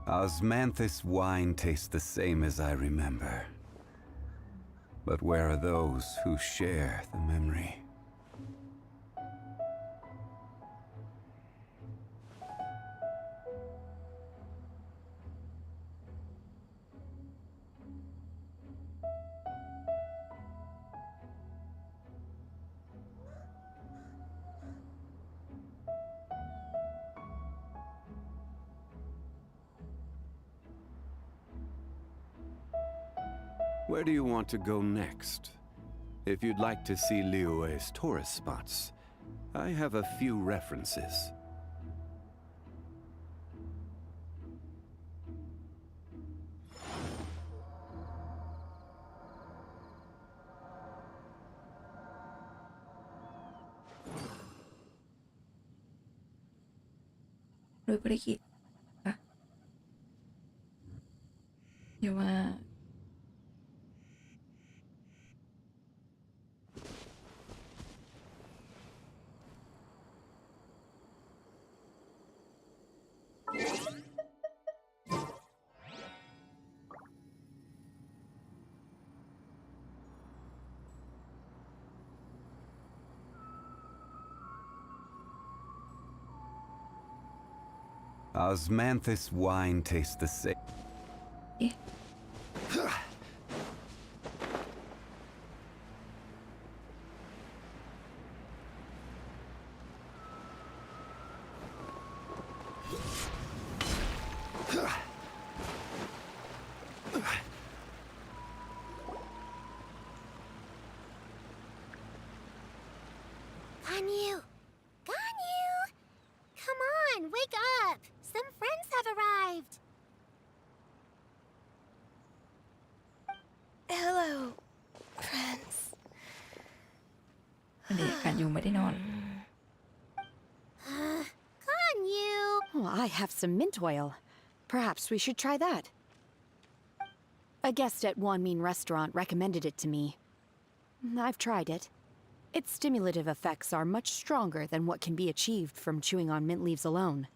Osmanthus wine tastes the same as I remember. But where are those who share the memory? Where do you want to go next? If you'd like to see Liyue's tourist spots, I have a few references. Rồi có đi à? Nhưng mà Osmanthus wine tastes the same. yeah. Ganyu! Ganyu! Come on, wake up! Some friends have arrived! Hello, friends. เด็กกันอยู่ไม่ได้นอน Ganyu! Oh, I have some mint oil. Perhaps we should try that. A guest at Wanmin restaurant recommended it to me. I've tried it. Its stimulative effects are much stronger than what can be achieved from chewing on mint leaves alone.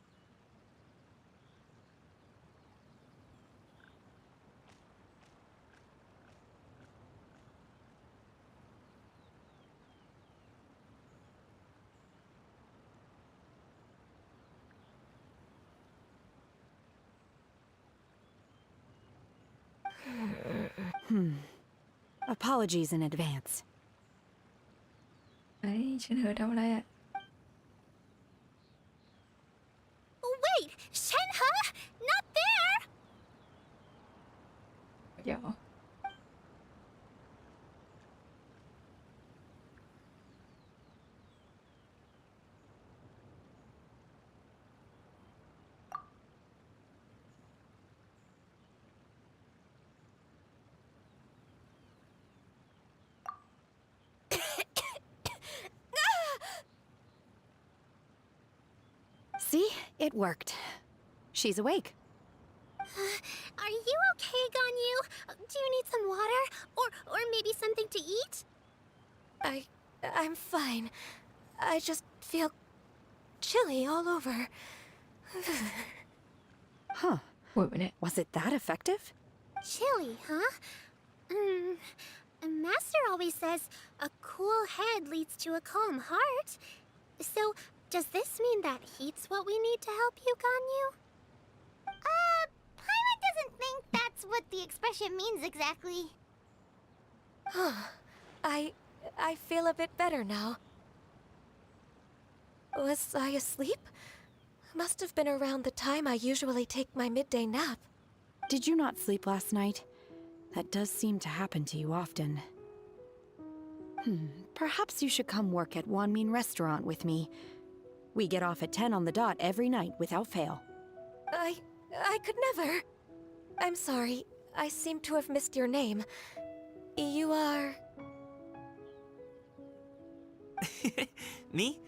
Apologies in advance. ไอ้ฉันเธอทำอะไรอ่ะ Wait! Shenhe? Not there! เดี๋ยว See? It worked. She's awake. Are you okay, Ganyu? Do you need some water? Or maybe something to eat? I'm fine. I just feel chilly all over. Huh. ป่วยไปเนี่ย Was it that effective? Chilly, huh? Master always says a cool head leads to a calm heart. So, does this mean that heat's what we need to help you, Ganyu? Paimon doesn't think that's what the expression means exactly. I feel a bit better now. Was I asleep? Must have been around the time I usually take my midday nap. Did you not sleep last night? That does seem to happen to you often. Perhaps you should come work at Wanmin restaurant with me. We get off at 10 on the dot every night without fail. I could never. I'm sorry. I seem to have missed your name. You are... Me?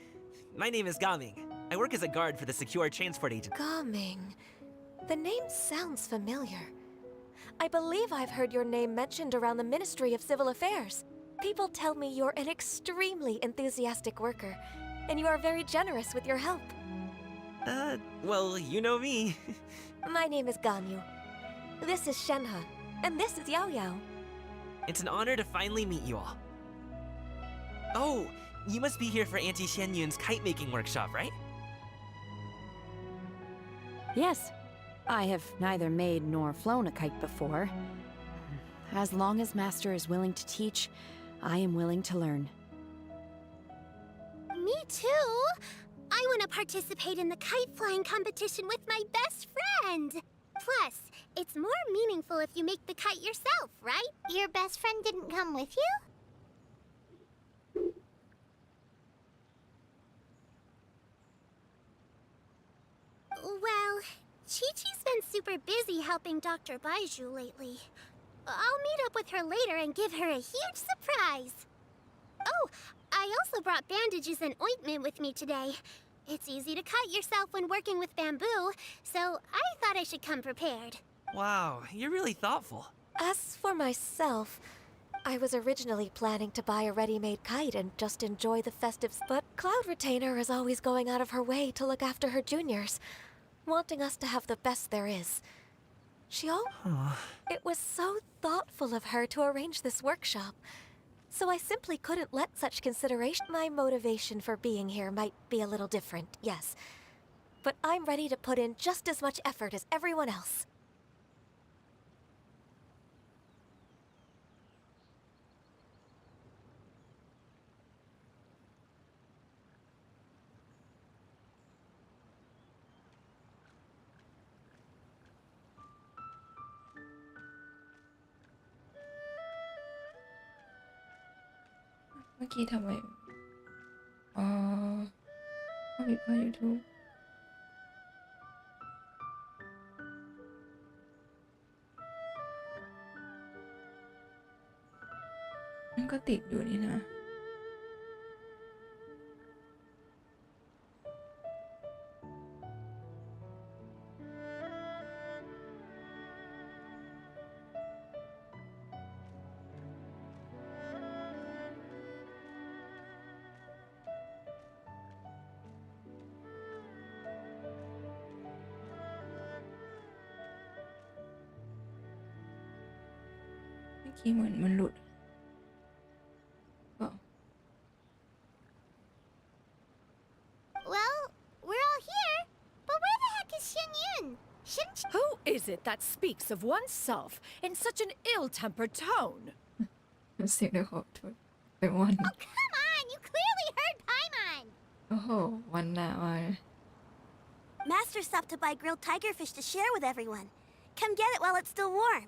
My name is Gaming. I work as a guard for the secure transport agent. Gaming. The name sounds familiar. I believe I've heard your name mentioned around the Ministry of Civil Affairs. People tell me you're an extremely enthusiastic worker, and you are very generous with your help. Well, you know me. My name is Ganyu. This is Shenhe. And this is Yao Yao. It's an honor to finally meet you all. Oh, you must be here for Auntie Xianyun's kite-making workshop, right? Yes. I have neither made nor flown a kite before. As long as Master is willing to teach, I am willing to learn. Me too! I want to participate in the kite flying competition with my best friend! Plus, it's more meaningful if you make the kite yourself, right? Your best friend didn't come with you? Well, Chi-Chi's been super busy helping Dr. Baizhu lately. I'll meet up with her later and give her a huge surprise. Oh, I also brought bandages and ointment with me today. It's easy to cut yourself when working with bamboo, so I thought I should come prepared. Wow, you're really thoughtful. As for myself, I was originally planning to buy a ready-made kite and just enjoy the festives, but Cloud Retainer is always going out of her way to look after her juniors, wanting us to have the best there is. It was so thoughtful of her to arrange this workshop. So I simply couldn't let such consideration. My motivation for being here might be a little different, yes. But I'm ready to put in just as much effort as everyone else. มื่อกี้ทำไมอ๋อเข้าผิดพลาด YouTube มันก็ติดอยู่นี่นะ เมื่อกี้เหมือนมันหลุดก็ Well, we're all here, but where the heck is Xianyun? Shouldn't she— Who is it that speaks of oneself in such an ill-tempered tone? เสียงเดี๋ยวขอโทษเป็นวัน Oh, come on! You clearly heard Paimon! โอ้โหวันหนาวเลย Master stopped to buy grilled tigerfish to share with everyone. Come get it while it's still warm.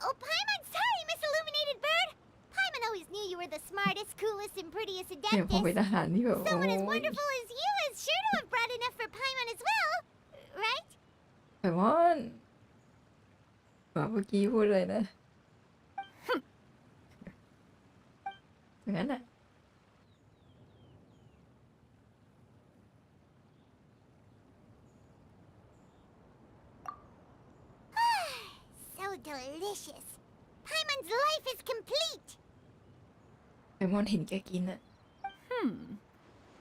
Oh, Paimon, sorry, Miss Illuminated Bird! Paimon always knew you were the smartest, coolest, and prettiest เดี๋ยวพอเป็น adeptus. ทหารที่แบบโอ้ Someone as ย wonderful as you is sure to have brought enough for Paimon as well, right? ไอมอนว่าเมื่อกี้พูดเลยนะอย่างนั้นอ่ะ So delicious. Paimon's life is complete. ไอมอนเห็นแกกินอ่ะ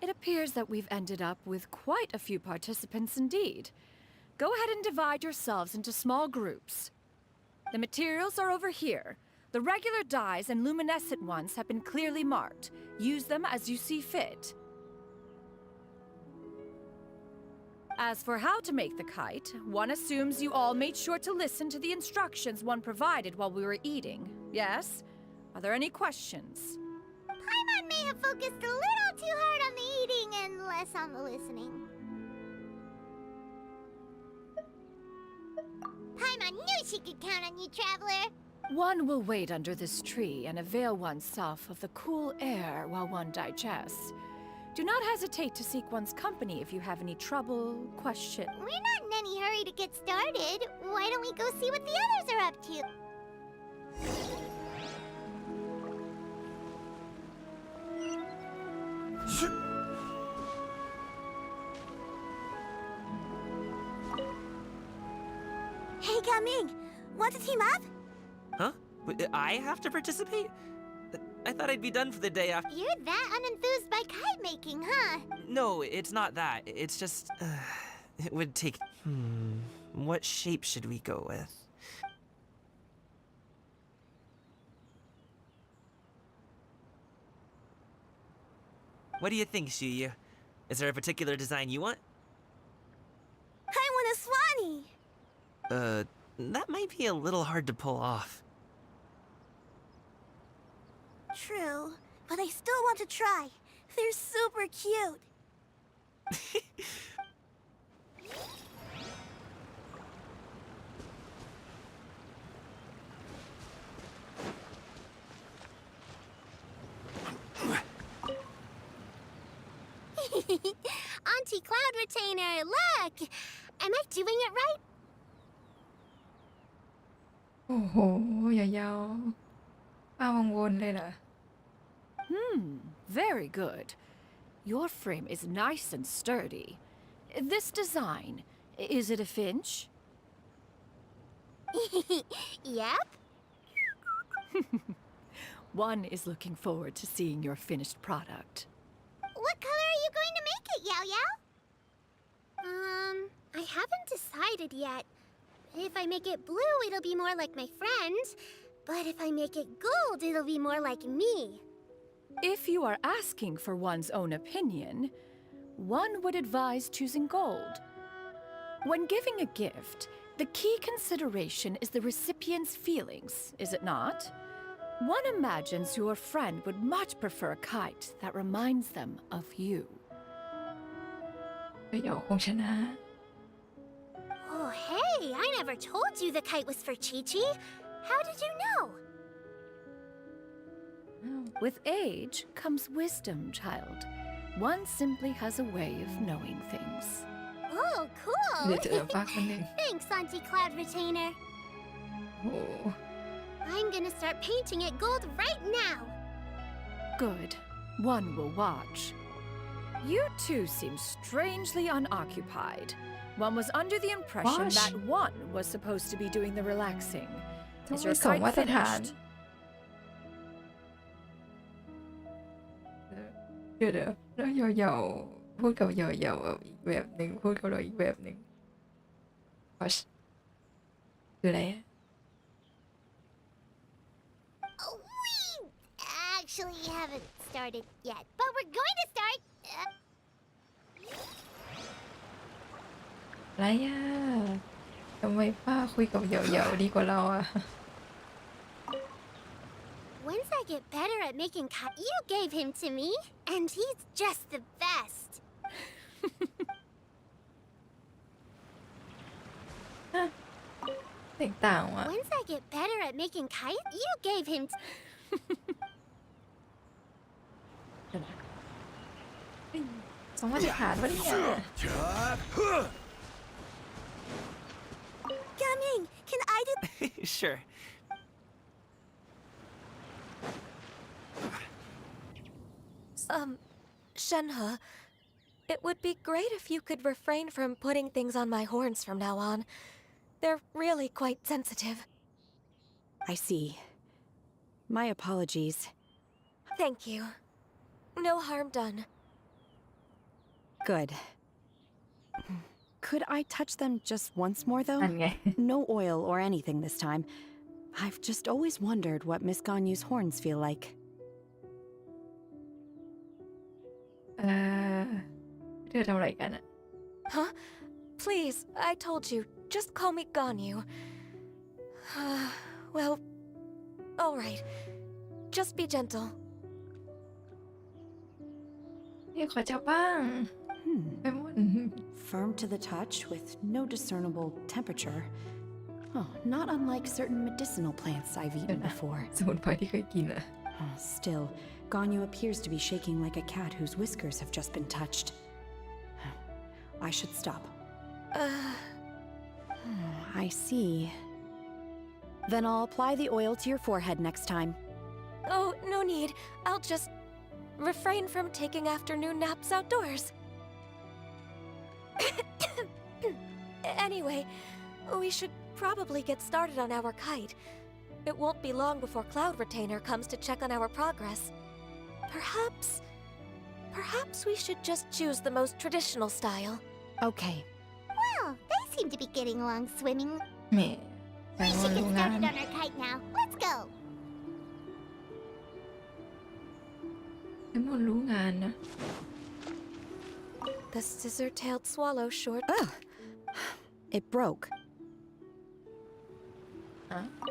It appears that we've ended up with quite a few participants indeed. Go ahead and divide yourselves into small groups. The materials are over here. The regular dyes and luminescent ones have been clearly marked. Use them as you see fit. As for how to make the kite, one assumes you all made sure to listen to the instructions one provided while we were eating. Yes? Are there any questions? Paimon may have focused a little too hard on the eating and less on the listening. Paimon knew she could count on you, Traveler. One will wait under this tree and avail oneself of the cool air while one digests. Do not hesitate to seek one's company if you have any trouble, question. We're not in any hurry to get started. Why don't we go see what the others are up to? Hey, Gaming! Want to team up? Huh? I have to participate? I thought thought I'd be done for the day after. You're that unenthused by kite making, huh? No, it's not that. It's just, it would take... What shape should we go with? What do you think, Shuyu? Is there a particular design you want? I want a swanee! That might be a little hard to pull off. True, but I still want to try. They're super cute. Auntie Cloud Retainer, look! Am I doing it right? โอ้โหยาวๆป้าวังวนเลยเหรอ Very good. Your frame is nice and sturdy. This design, is it a finch? Yep. One is looking forward to seeing your finished product. What color are you going to make it, Yao Yao? I haven't decided yet. If I make it blue, it'll be more like my friend. But if I make it gold, it'll be more like me. If you are asking for one's own opinion, one would advise choosing gold. When giving a gift, the key consideration is the recipient's feelings, is it not? One imagines your friend would much prefer a kite that reminds them of you. เดี๋ยวคงชนะ Oh, hey, I never told you the kite was for Chi-Chi. How did you know? With age comes wisdom, child. One simply has a way of knowing things. Oh, cool. เดี๋ยวเจอป้าคนหนึ่ง Thanks, Auntie Cloud Retainer. โอ้โห I'm gonna start painting it gold right now. Good. One will watch. You two seem strangely unoccupied. One was under the impression Watch. that one was supposed to be doing the relaxing. ต้อง Is ไป your ส่ง kite มาตรฐาน finished? เดี๋ยวแล้วยาวๆพูดกับยาวๆอีกแบบหนึ่งพูดกับเราอีกแบบหนึ่ง Watch คืออะไร Oh, we actually haven't started yet, but we're going to start. อะไรอ่ะทำไมป้าคุยกับยาวๆดีกว่าเราอ่ะ Once I get better at making kite, you gave him to me, and he's just the best. แตกต่างว่ะ Once I get better at making kite, you gave him. เดี๋ยวนะเฮ้ยสองมาตรฐานวะเนี่ย Gaming, can I do? Sure. Shenhe, it would be great if you could refrain from putting things on my horns from now on. They're really quite sensitive. I see. My apologies. Thank you. No harm done. Good. Could I touch them just once more, though? นั่นไง No oil or anything this time. I've just always wondered what Miss Ganyu's horns feel like. เธอทำอะไรกันอ่ะ Huh? Please, I told you. Just call me Ganyu. Well, alright. Just be gentle. นี่ขอจับบ้างไปหมด Firm to the touch with no discernible temperature. Oh, not unlike certain medicinal plants I've eaten before. สมุนไพรที่เคยกินอ่ะ Still, Ganyu appears to be shaking like a cat whose whiskers have just been touched. I should stop. I see. Then I'll apply the oil to your forehead next time. Oh, no need. I'll just refrain from taking afternoon naps outdoors. Anyway, we should probably get started on our kite. It won't be long before Cloud Retainer comes to check on our progress. Perhaps we should just choose the most traditional style. Okay. Well, they seem to be getting along swimmingly. แหมแฟ We นมอน should รู้ get งาน started on our kite now. Let's go. แฟนมอนรู้งานนะ The scissor-tailed swallow sure... Ugh. It broke.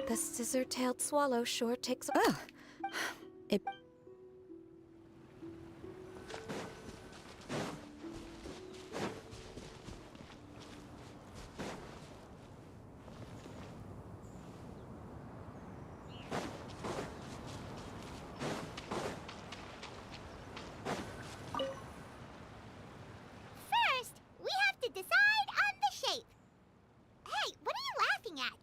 The scissor-tailed swallow sure takes... Ugh. It... First, we have to decide on the shape. Hey, what are you laughing at?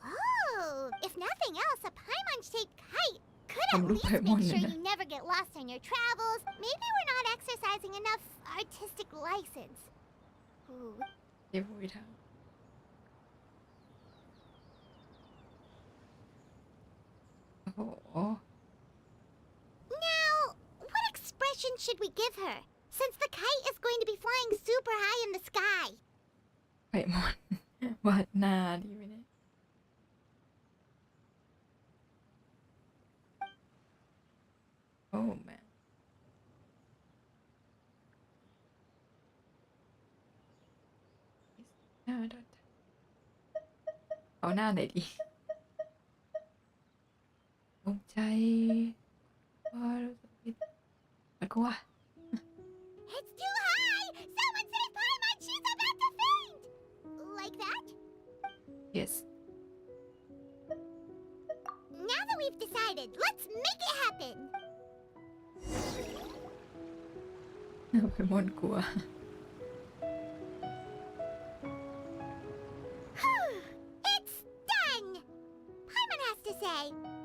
Oh, if nothing else, a Paimon-shaped kite could at ทำรูป least ไพมอน make เลย sure นะ you never get lost on your travels. Maybe we're not exercising enough artistic license. Ooh, เดี๋ยวไปทางโอ้โห Now, what expression should we give her? Since the kite is going to be flying super high in the sky. ไพมอน วาดหน้าดีไหมเนี่ยโอ้แม่หน้าดัดเอาหน้าไหนดีตกใจว่ารู้สึกผิดแล้วก็ว่า It's too high! Someone save Paimon! She's about to faint! Like that? yes Now that we've decided, let's make it happen! ไพมอนกลัว It's done! Paimon has to say,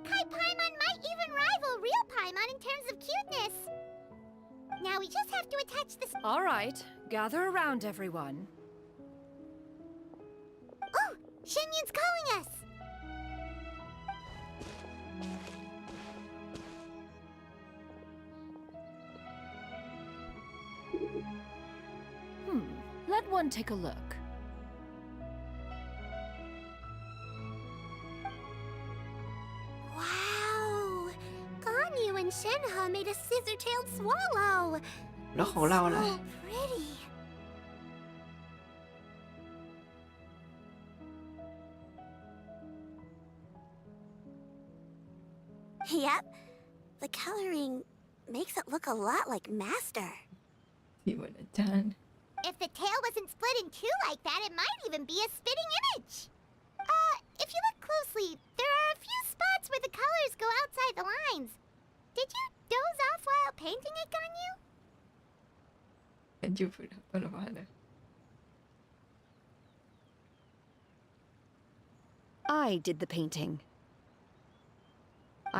Kai Paimon might even rival real Paimon in terms of cuteness. Now we just have to attach this. All right, gather around, everyone. Oh! Shenyun's calling us! Let one take a look. Wow! Ganyu and Shenhe made a scissor-tailed swallow! แล้วของเราล่ะ So pretty! Yep. The coloring makes it look a lot like Master. ที่เหมือนอาจารย์ If the tail wasn't split in two like that, it might even be a spitting image. If you look closely, there are a few spots where the colors go outside the lines. Did you doze off while painting it, Ganyu? เป็นยูฟูตัวละครเลย I did the painting.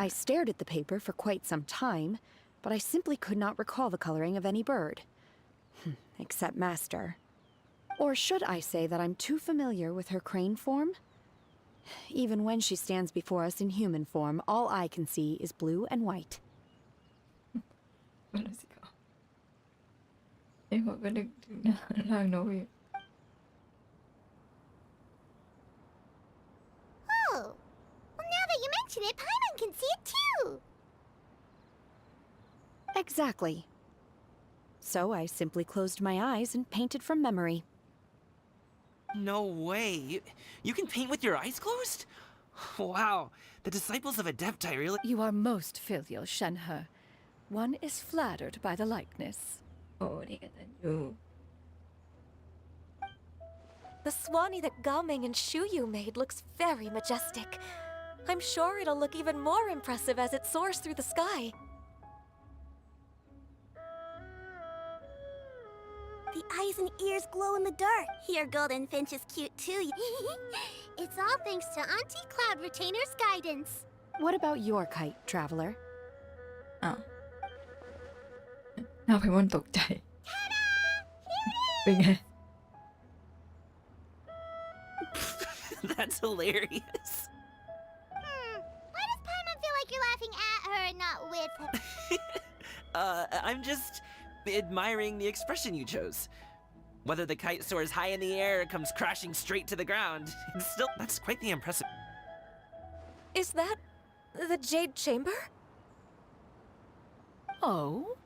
I stared at the paper for quite some time, but I simply could not recall the coloring of any bird. Except Master. Or should I say that I'm too familiar with her crane form? Even when she stands before us in human form, all I can see is blue and white. ก็เลยสิคะไอ้หัวก็นึกถึงหน้าร่างโนเว Oh. Well, now that you mention it, Paimon can see it too. Exactly. So I simply closed my eyes and painted from memory. No way. You can paint with your eyes closed? Wow. The disciples of Adepti really... You are most filial, Shenhe. One is flattered by the likeness. โอ้นี่กตันยู The swanee that Gaming and Shuyu made looks very majestic. I'm sure it'll look even more impressive as it soars through the sky. The eyes and ears glow in the dark. Your golden finch is cute too. It's all thanks to Auntie Cloud Retainer's guidance. What about your kite, traveler? อ้าวหน้าไพมอนตกใจ เป็นไง hilarious. Why does Paimon feel like you're laughing at her and not with her? I'm just admiring the expression you chose. Whether the kite soars high in the air or comes crashing straight to the ground, it's still, that's quite the impressive. Is that the Jade Chamber? Oh?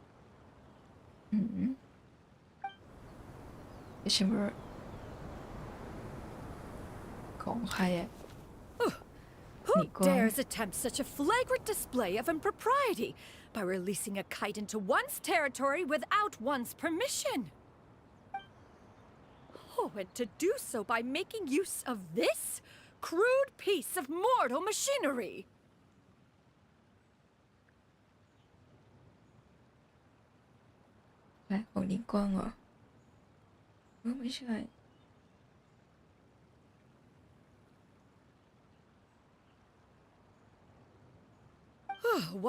ชิมเบอร์ของใครอะ Who Nico. dares attempt such a flagrant display of impropriety by releasing a kite into one's territory without one's permission? Oh, and to do so by making use of this crude piece of mortal machinery. และของนิ้งกว้างเหรอไม่ใช่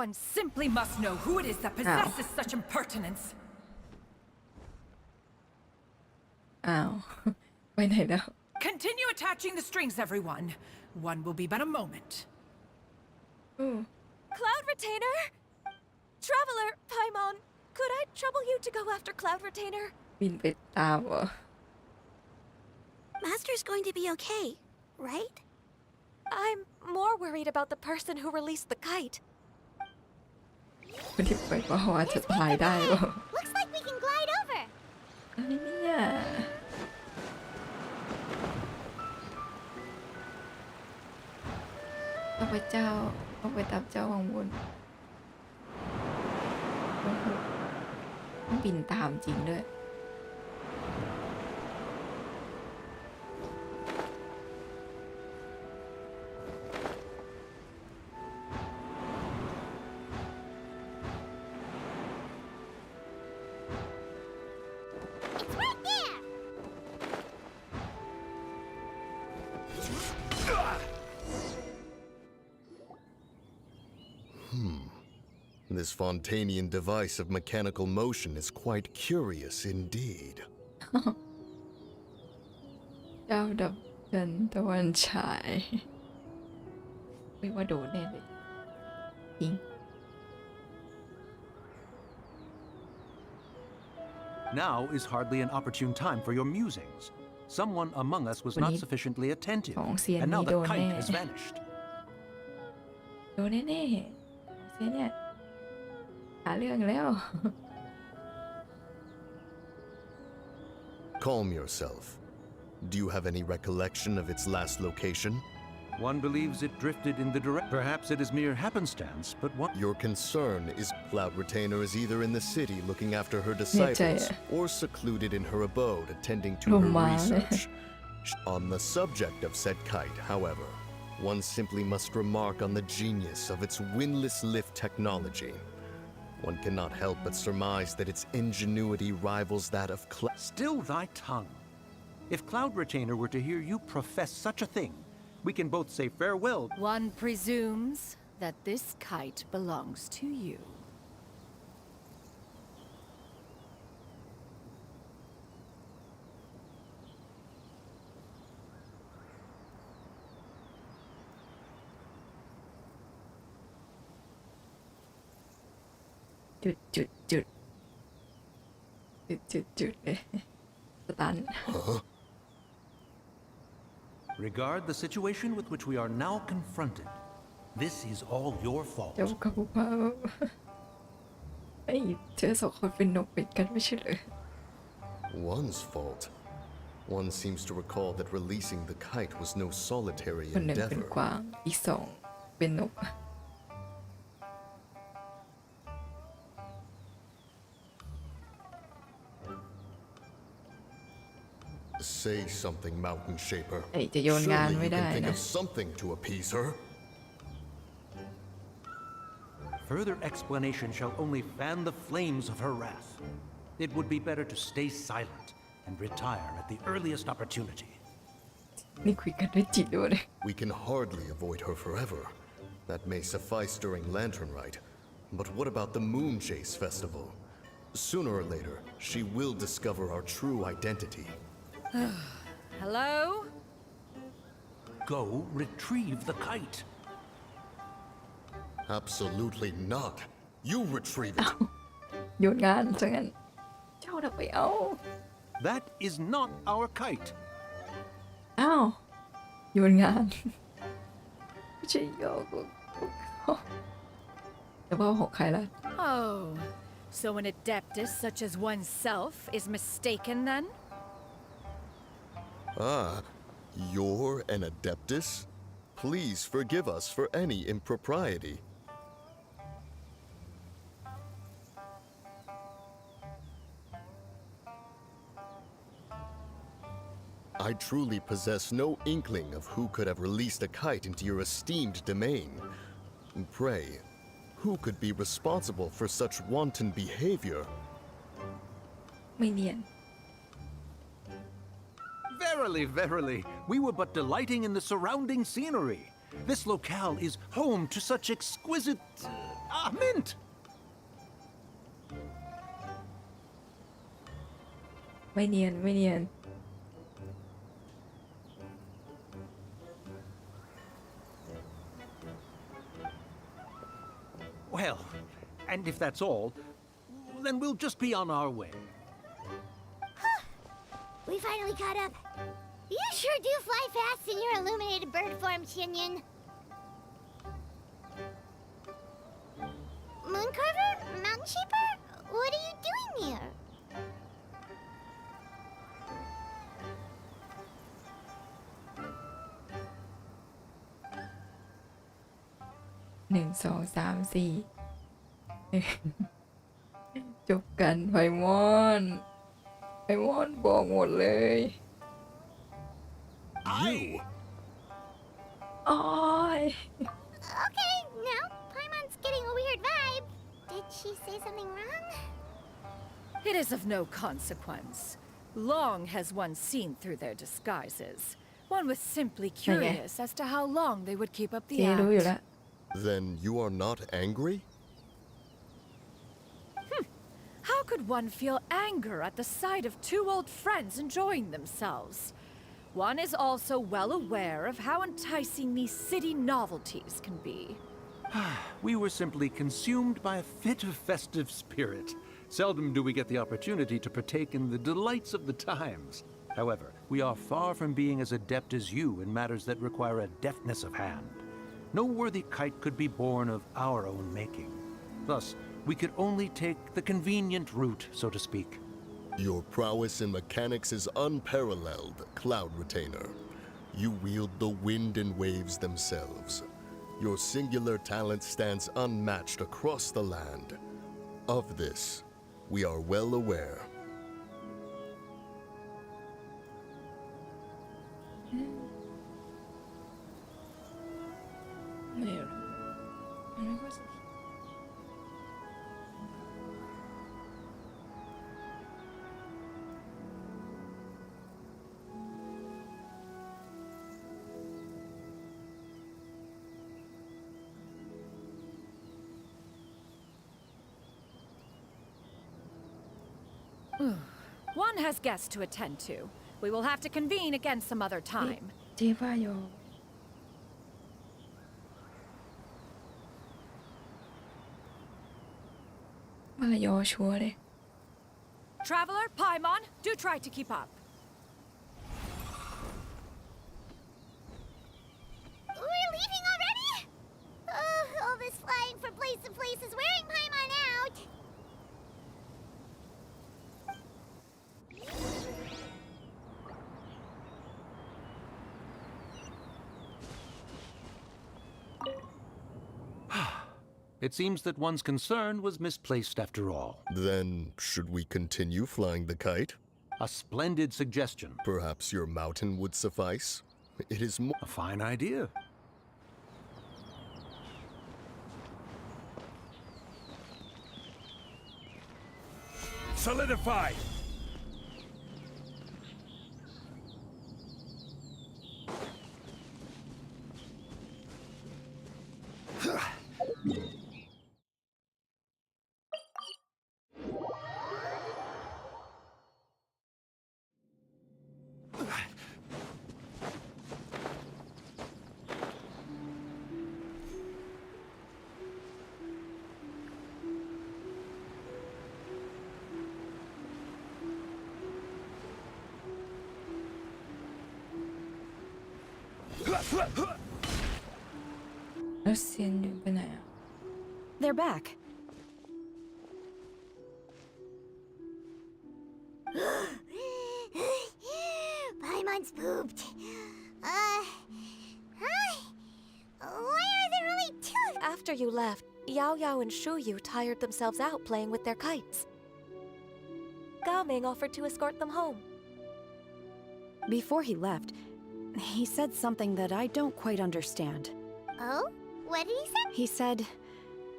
One simply must know who it is that possesses such impertinence. อ้าว ไปไหนแล้ว Continue attaching the strings, everyone. One will be but a moment. Cloud Retainer? Traveler, Paimon, could I trouble you to go after Cloud Retainer? บินไปตามเหรอ Master's going to be okay, right? I'm more worried about the person who released the kite. คนที่ไปก็ว่าจะตายได้เหรอ Looks like we can glide over. อะไรเนี่ยเอาไปเจ้าเอาไปตามเจ้าวังวนโอ้โหต้องบินตามจริงด้วย It's right there. This Fontanian device of mechanical motion is quite curious indeed. เจ้าดับจันตะวันฉายไม่ว่าโดนแน่เลยจริง Now is hardly an opportune time for your musings. Someone among us was not sufficiently attentive, and now the kite has vanished. โดนแน่ๆเสียเนี่ยหาเรื่องแล้ว Calm yourself. Do you have any recollection of its last location? One believes it drifted in the direct. Perhaps it is mere happenstance, but what? Your concern is Cloud Retainer is either in the city looking after her disciples or secluded in her abode attending to her research. On the subject of said kite, however, one simply must remark on the genius of its windless lift technology. One cannot help but surmise that its ingenuity rivals that of Still thy tongue. If Cloud Retainer were to hear you profess such a thing, we can both say farewell. One presumes that this kite belongs to you. Jude เลย สตัน Regard the situation with which we are now confronted. This is all your fault. เจ้ากับผู้พ่าไอ้เธอสองคนเป็นนกเป็ดกันไม่ใช่เหรอ One's fault. One seems to recall that releasing the kite was no solitary คนหนึ่งเป็น endeavor. กวางอีกสองเป็นนก Say something, Mountain Shaper. ไอ้จะโยนงาน Surely ไม่ you ได้ can think นะ of something to appease her. Further explanation shall only fan the flames of her wrath. It would be better to stay silent and retire at the earliest opportunity. นี่คุยกันด้วยจิตด้วยเลย We can hardly avoid her forever. That may suffice during Lantern Rite. But what about the Moon Chase Festival? Sooner or later, she will discover our true identity. Hello? go retrieve the kite. Absolutely not. You retrieve it. โยนงานซะงั้นเจ้าน่ะไปเอา That is not our kite. อ้าวโยนงานไม่ใช่โยกแต่ว่าของใครล่ะ Oh, so an adeptus such as oneself is mistaken then? Ah, you're an adeptus? Please forgive us for any impropriety. I truly possess no inkling of who could have released a kite into your esteemed domain. Pray, who could be responsible for such wanton behavior? ไม่เนียน Verily, verily, we were but delighting in the surrounding scenery. This locale is home to such exquisite... mint! ไม่เนียนไม่เนียน Well, and if that's all, then we'll just be on our way. We finally caught up. You sure do fly fast in your illuminated bird form, Chinyan. Mooncarver? Mountain Shaper? What are you doing here? 1 2 3 4 จบกันไพมอนบอกหมดเลย You? โอ้ย Okay, now Paimon's getting a weird vibe. Did she say something wrong? It is of no consequence. Long has one seen through their disguises. One was simply curious as to how long they would keep up the เจรู้อยู่ act. แล้ว Then you are not angry? How could one feel anger at the sight of two old friends enjoying themselves? One is also well aware of how enticing these city novelties can be. We were simply consumed by a fit of festive spirit. Seldom do we get the opportunity to partake in the delights of the times. However, we are far from being as adept as you in matters that require a deftness of hand. No worthy kite could be born of our own making. Thus, we could only take the convenient route, so to speak. Your prowess in mechanics is unparalleled, Cloud Retainer. You wield the wind and waves themselves. Your singular talent stands unmatched across the land. Of this, we are well aware. ไม่รู้มันไม่ค่อย One has guests to attend to. We will have to convene again some other time. เจว่าโยว่าโยชัวร์เลย Traveler, Paimon, do try to keep up. We're leaving already? All this flying from place to place is wearing Paimon out. It seems that one's concern was misplaced after all. Then, should we continue flying the kite? A splendid suggestion. Perhaps your mountain would suffice? It is more... A fine idea. Solidify! แล้วเซียนอยู่ไปไหนอ่ะ They're back. Paimon's pooped. Hi. Why are there only two? After you left, Yao Yao and Shu Yu tired themselves out playing with their kites. Gao Ming offered to escort them home. Before he left, he said something that I don't quite understand. Oh? What did he say? He said,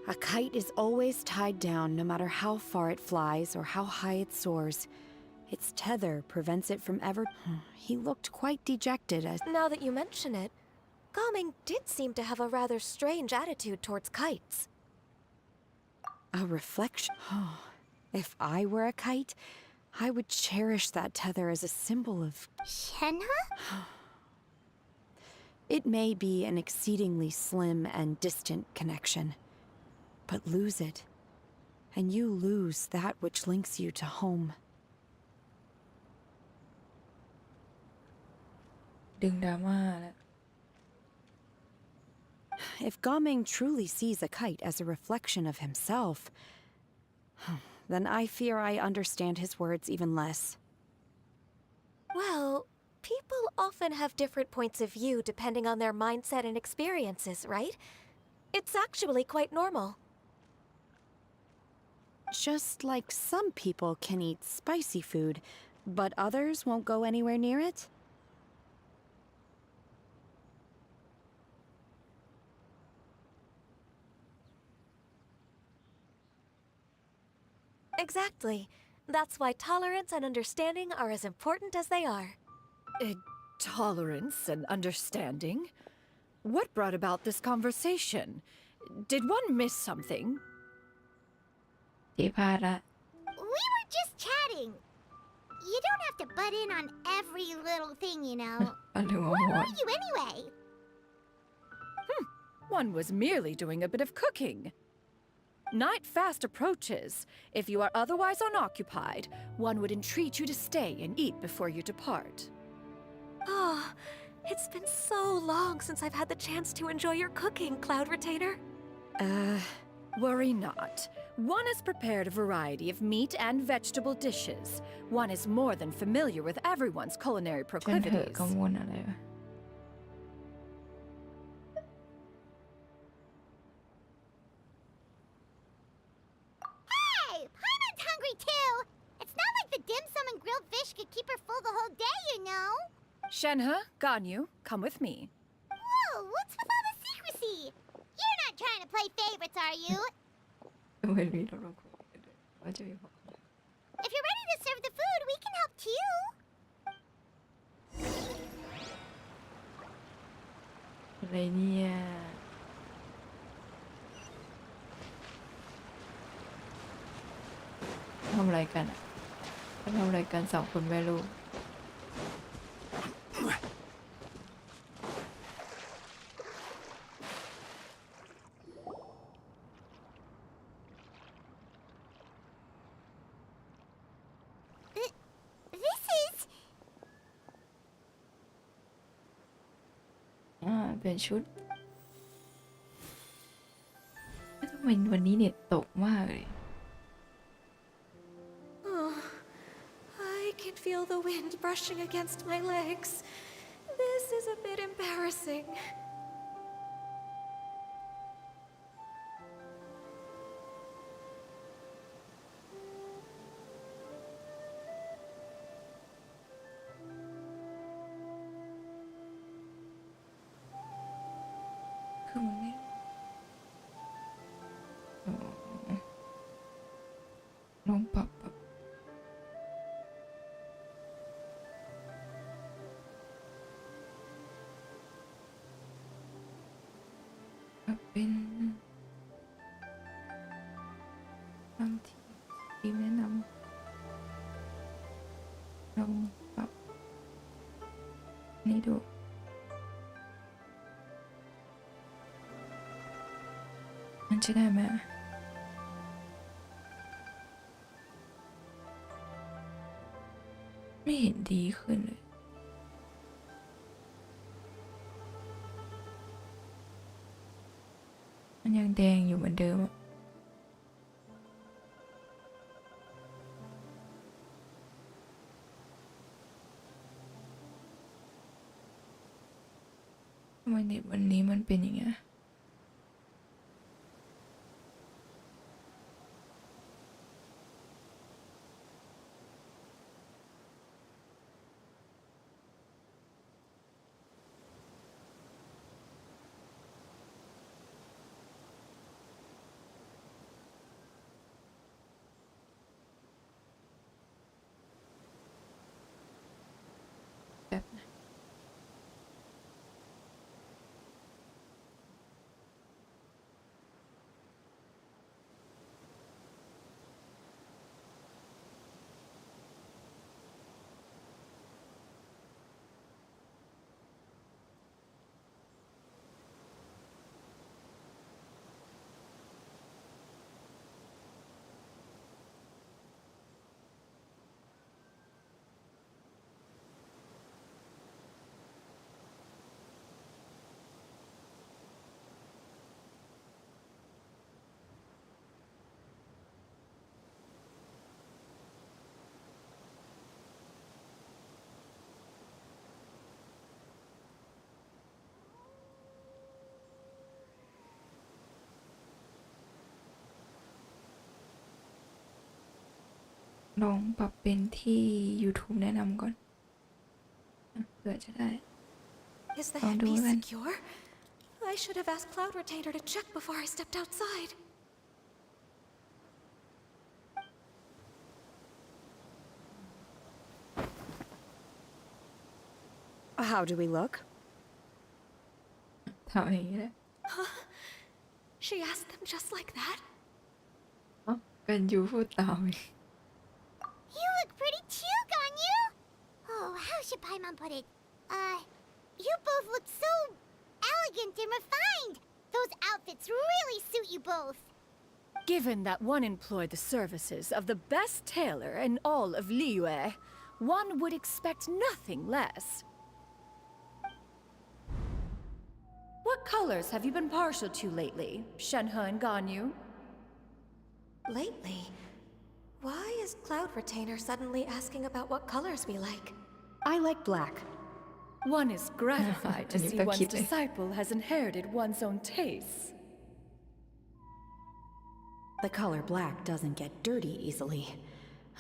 a kite is always tied down no matter how far it flies or how high it soars. Its tether prevents it from ever... He looked quite dejected as... Now that you mention it, Gao Ming did seem to have a rather strange attitude towards kites. A reflection? If I were a kite, I would cherish that tether as a symbol of... Shenhe? It may be an exceedingly slim and distant connection, but lose it, and you lose that which links you to home. ดึงดราม่าแล้ว If Gaming truly sees a kite as a reflection of himself, then I fear I understand his words even less. Well, people often have different points of view depending on their mindset and experiences, right? It's actually quite normal. Just like some people can eat spicy food, but others won't go anywhere near it? Exactly. That's why tolerance and understanding are as important as they are. Tolerance and understanding? What brought about this conversation? Did one miss something? ที่พลาดละ We were just chatting. You don't have to butt in on every little thing, you know. เอาลืมว่า Where หมด were you anyway? One was merely doing a bit of cooking. Night fast approaches. If you are otherwise unoccupied, one would entreat you to stay and eat before you depart. Oh, it's been so long since I've had the chance to enjoy your cooking, Cloud Retainer. Worry not. One has prepared a variety of meat and vegetable dishes. One is more than familiar with everyone's culinary ฉันเถอะ proclivities. กังวลอะไรวะ Hey, Paimon's hungry too. It's not like the dim sum and grilled fish could keep her full the whole day, you know. Shenhe, Ganyu, come with me. Whoa, what's with all the secrecy? You're not trying to play favorites, are you? ไม่มีเราคุยกันเลยว่าจะมีบอก If you're ready to serve the food, we can help too. อะไรเนี่ยทำอะไรกันอ่ะเขาทำอะไรกันสองคนแม่ลูก This is... เป็นชุดทำไมวันนี้เน็ตตกมากเลย Oh, I can feel the wind brushing against my legs. This is a bit embarrassing.คือมันไม่อ๋อลองปรับเป็นบางทีแนะนำลองปรับนี่ดู มันจะได้ไหมไม่เห็นดีขึ้นเลย มันยังแดงอยู่เหมือนเดิมอะทำไมเน็ตวันนี้มันเป็นอย่างเงี้ยแบบนะลองปรับเป็นที่ YouTube แนะนำก่อนเผื่อจะได้ Is the ลองดู headpiece กัน secure? I should have asked Cloud Retainer to check before I stepped outside. How do we look? ทำอย่างนี้แหละ She asked them just like that? กันยูพูดตามอีก You look pretty too, Ganyu! Oh, how should Paimon put it? You both look so elegant and refined. Those outfits really suit you both. Given that one employed the services of the best tailor in all of Liyue, one would expect nothing less. What colors have you been partial to lately, Shenhe and Ganyu? Lately? Why is Cloud Retainer suddenly asking about what colors we like? I like black. One is gratified to And you see look one's cute. disciple has inherited one's own tastes. The color black doesn't get dirty easily.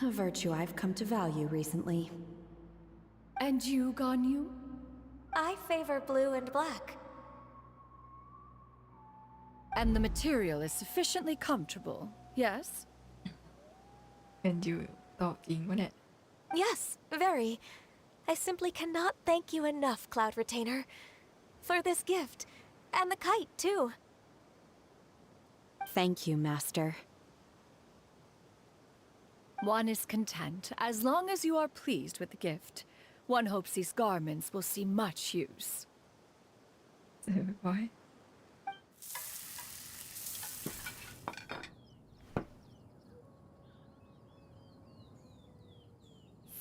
A virtue I've come to value recently. And you, Ganyu? I favor blue and black. And the material is sufficiently comfortable, yes? กันยูตอบจริงปะเนี่ย Yes, very. I simply cannot thank you enough, Cloud Retainer. For this gift. And the kite, too. Thank you, Master. One is content as long as you are pleased with the gift. One hopes these garments will see much use. เออไว้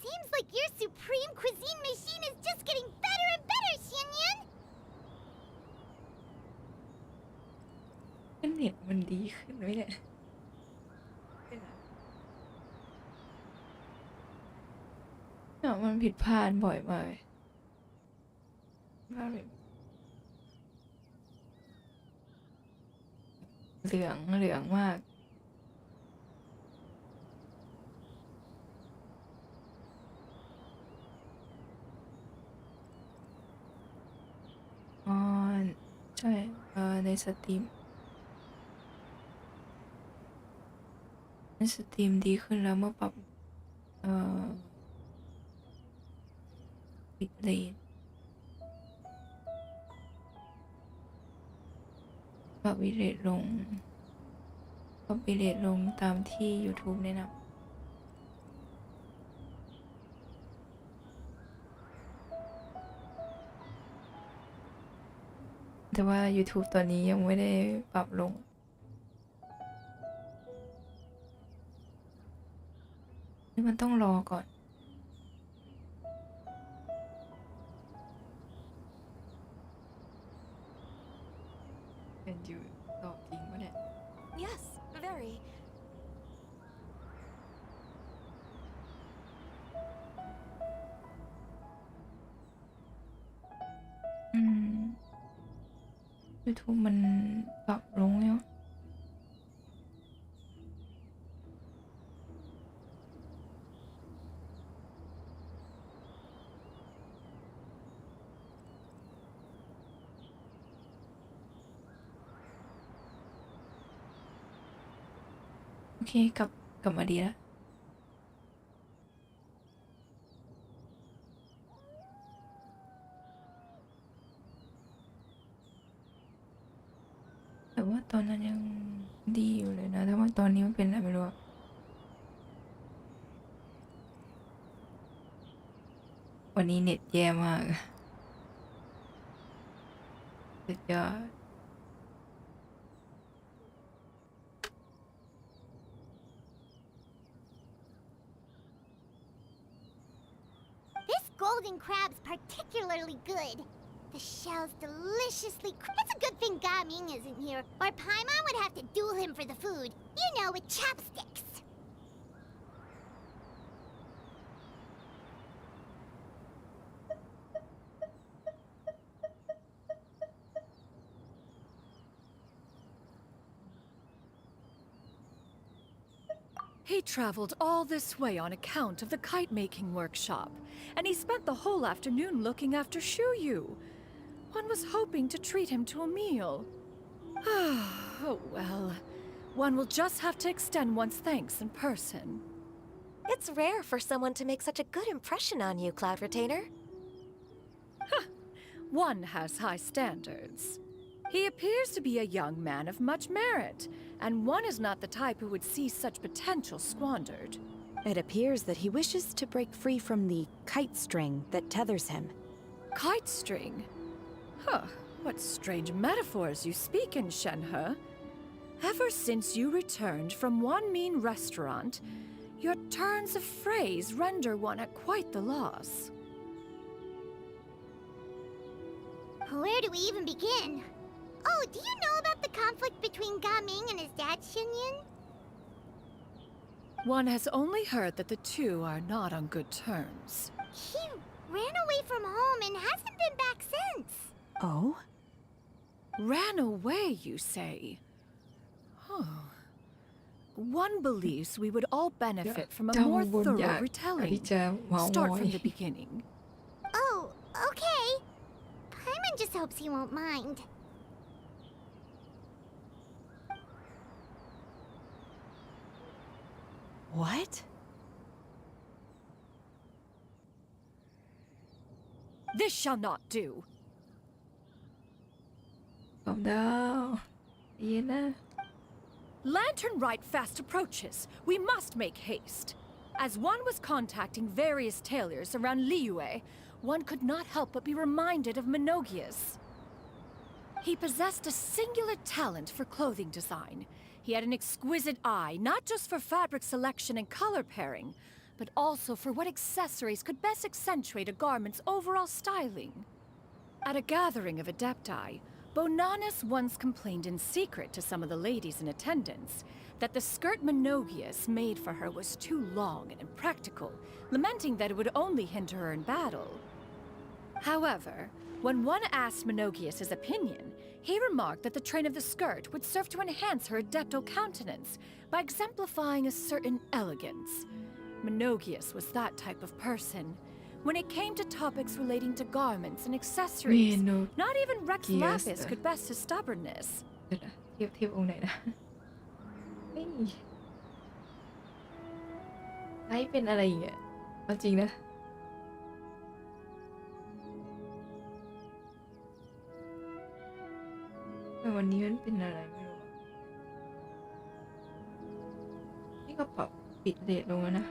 Seems like your supreme cuisine machine is just getting better and better, Xianyan! เน็ตมันดีขึ้นไหมเนี่ยเนี่ยมันผิดพลาดบ่อยมากเลยพลาดแบบเหลืองมาก อ๋อ ใช่ ในสตรีมดีขึ้นแล้วเมื่อปรับบิตเรทปรับบิตเรทลงตามที่ YouTube แนะนำแต่ว่า YouTube ตอนนี้ยังไม่ได้ปรับลงนี่มันต้องรอก่อนเป็นอยู่ตอบจริง YouTube มันปรับลงแล้วโอเคกลับมาดีแล้วแต่ว่าตอนนั้นยังดีอยู่เลยนะถ้าว่าตอนนี้มันเป็นอะไรไม่รู้วันนี้เน็ตแย่มากสุดยอด This golden crab's particularly good. The shell's deliciously It's a good thing Gaming isn't here, or Paimon would have to duel him for the food. You know, with chopsticks. He traveled all this way on account of the kite-making workshop, and he spent the whole afternoon looking after Shuyu. One was hoping to treat him to a meal. Oh well. One will just have to extend one's thanks in person. It's rare for someone to make such a good impression on you, Cloud Retainer. One has high standards. He appears to be a young man of much merit, and one is not the type who would see such potential squandered. It appears that he wishes to break free from the kite string that tethers him. Kite string? Huh, what strange metaphors you speak in, Shenhe. Ever since you returned from one mean restaurant, your turns of phrase render one at quite the loss. Where do we even begin? Oh, do you know about the conflict between Gaming and his dad, Xinyan? One has only heard that the two are not on good terms. He ran away from home and hasn't been back since. Oh? Ran away, you say? Huh. One believes we would all benefit from a more thorough retelling. Start from the beginning. Oh, okay. Paimon just hopes he won't mind. What? This shall not do. Calm down. Yena. Lantern Rite fast approaches. We must make haste. As one was contacting various tailors around Liyue, one could not help but be reminded of Menogias. He possessed a singular talent for clothing design. He had an exquisite eye, not just for fabric selection and color pairing, but also for what accessories could best accentuate a garment's overall styling. At a gathering of Adepti, Bonanis once complained in secret to some of the ladies in attendance that the skirt Menogias made for her was too long and impractical, lamenting that it would only hinder her in battle. However, when one asked Menogias his opinion, he remarked that the train of the skirt would serve to enhance her adeptal countenance by exemplifying a certain elegance. Menogias was that type of person. When it came to topics relating to garments and accessories, not even Rex Lapis could best his stubbornness. เทียบองค์ไหนนะเฮ้ยไอ้เป็นอะไรอย่างเงี้ยเอาจริงนะแต่วันนี้มันเป็นอะไรไม่รู้อะนี่ก็ปรับปิดเรทลงแล้วนะ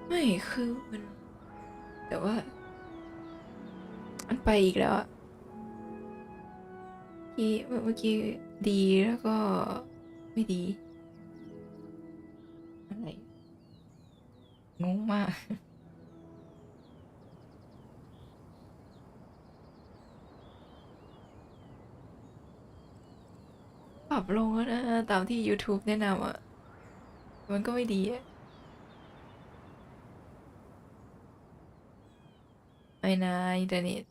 ไม่คือมันแต่ว่ามันไปอีกแล้วอะเมื่อกี้ดีแล้วก็ไม่ดีอะไรงงมากปรับลงแล้วนะตามที่ YouTube แนะนำอ่ะมันก็ไม่ดีอ่ะ ไอ้นะอินเทอร์เน็ต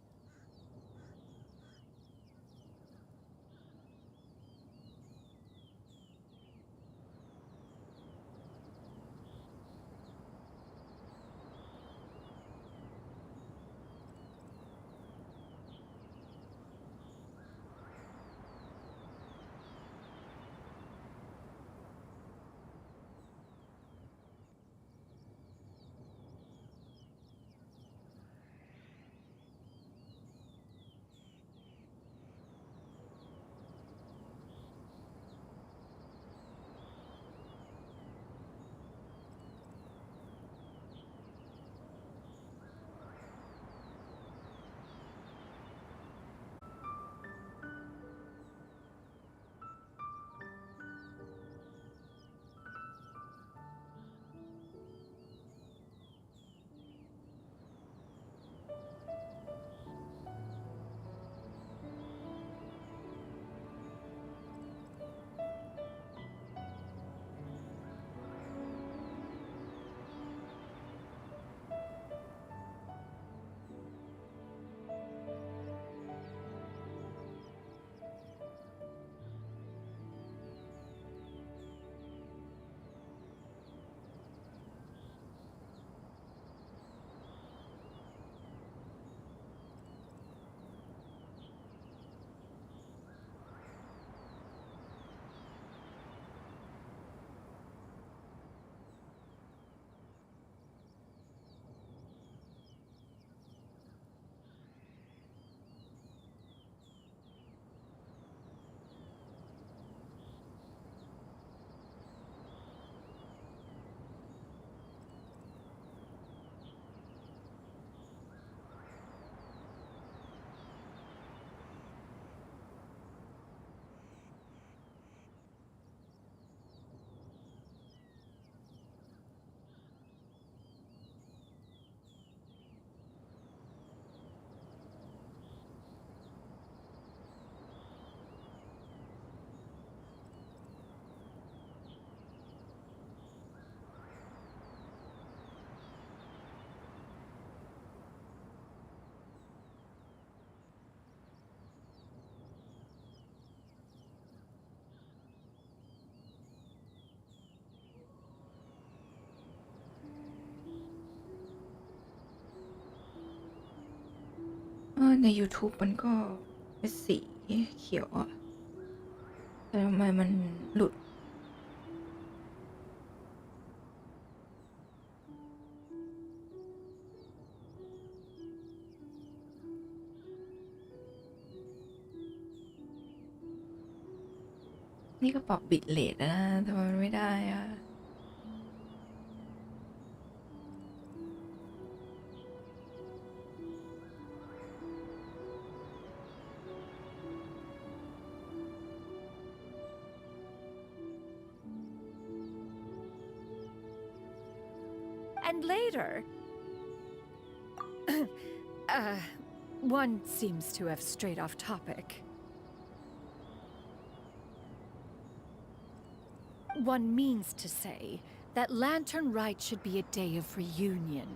ใน YouTube มันก็เป็นสีเขียวอะแต่ทำไมมันหลุดนี่ก็ปรับบิตเรทแล้วนะทำไมมันไม่ได้อะ And later... one seems to have strayed off topic. One means to say that Lantern Rite should be a day of reunion.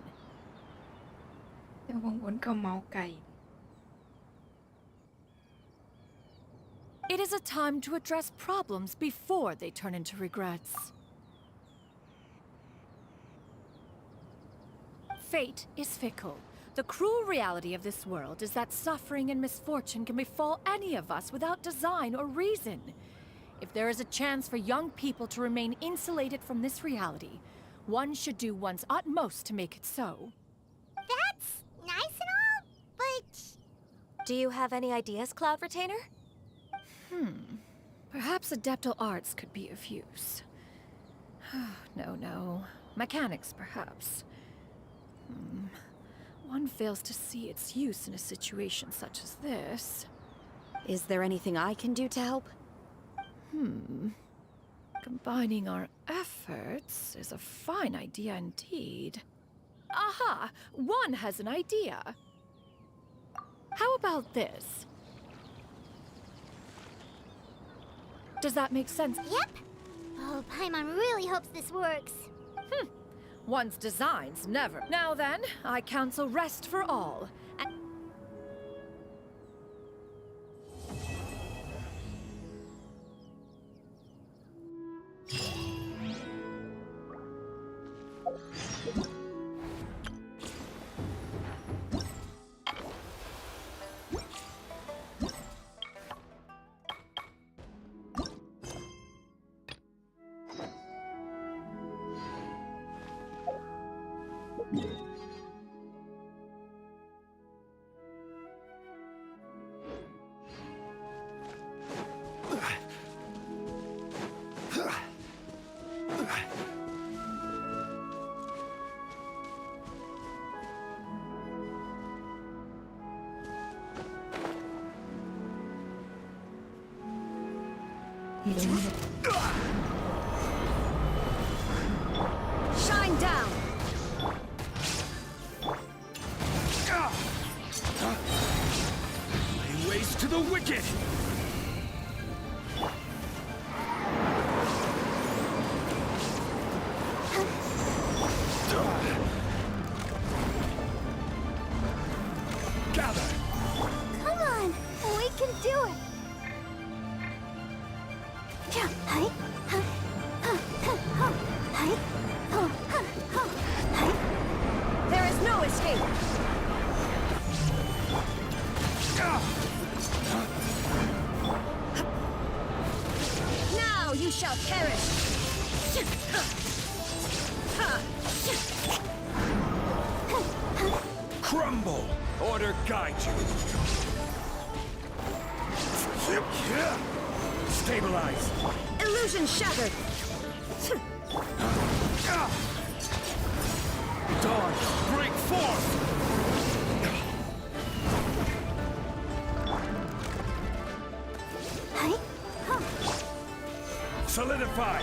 แต่บางคนก็เมาไก่ It is a time to address problems before they turn into regrets. Fate is fickle. The cruel reality of this world is that suffering and misfortune can befall any of us without design or reason. If there is a chance for young people to remain insulated from this reality, one should do one's utmost to make it so. That's nice and all, but... Do you have any ideas, Cloud Retainer? Perhaps adeptal arts could be of use. No. Mechanics, perhaps. One fails to see its use in a situation such as this. Is there anything I can do to help? Combining our efforts is a fine idea indeed. Aha! One has an idea. How about this? Does that make sense? Yep. Oh, Paimon really hopes this works. One's designs never. Now then, I counsel rest for all. And Shine down! Lay waste to the wicked! Gather! Come on, we can do it. There is no escape! Now you shall perish! Crumble! Order guide you! Stabilize! Illusion shattered! Dawn, break forth! Solidify!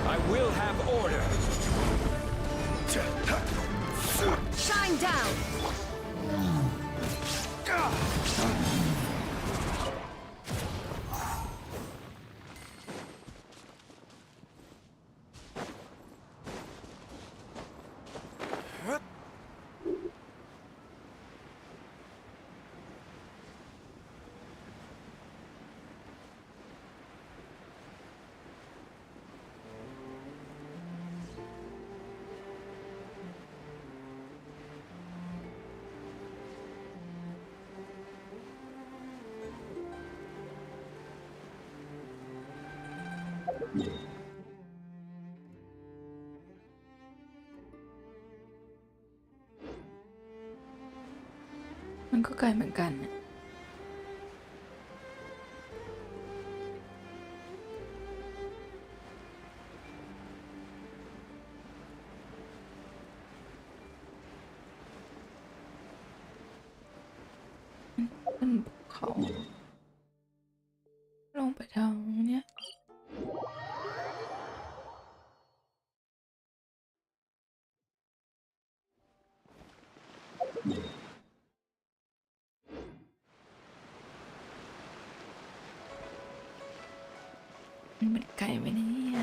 I will have order! Shine down!มันก็ไกลเหมือนกันน่ะขึ้นภูเขาลงไปทางเนี้ยมันไกลไหมเนี่ย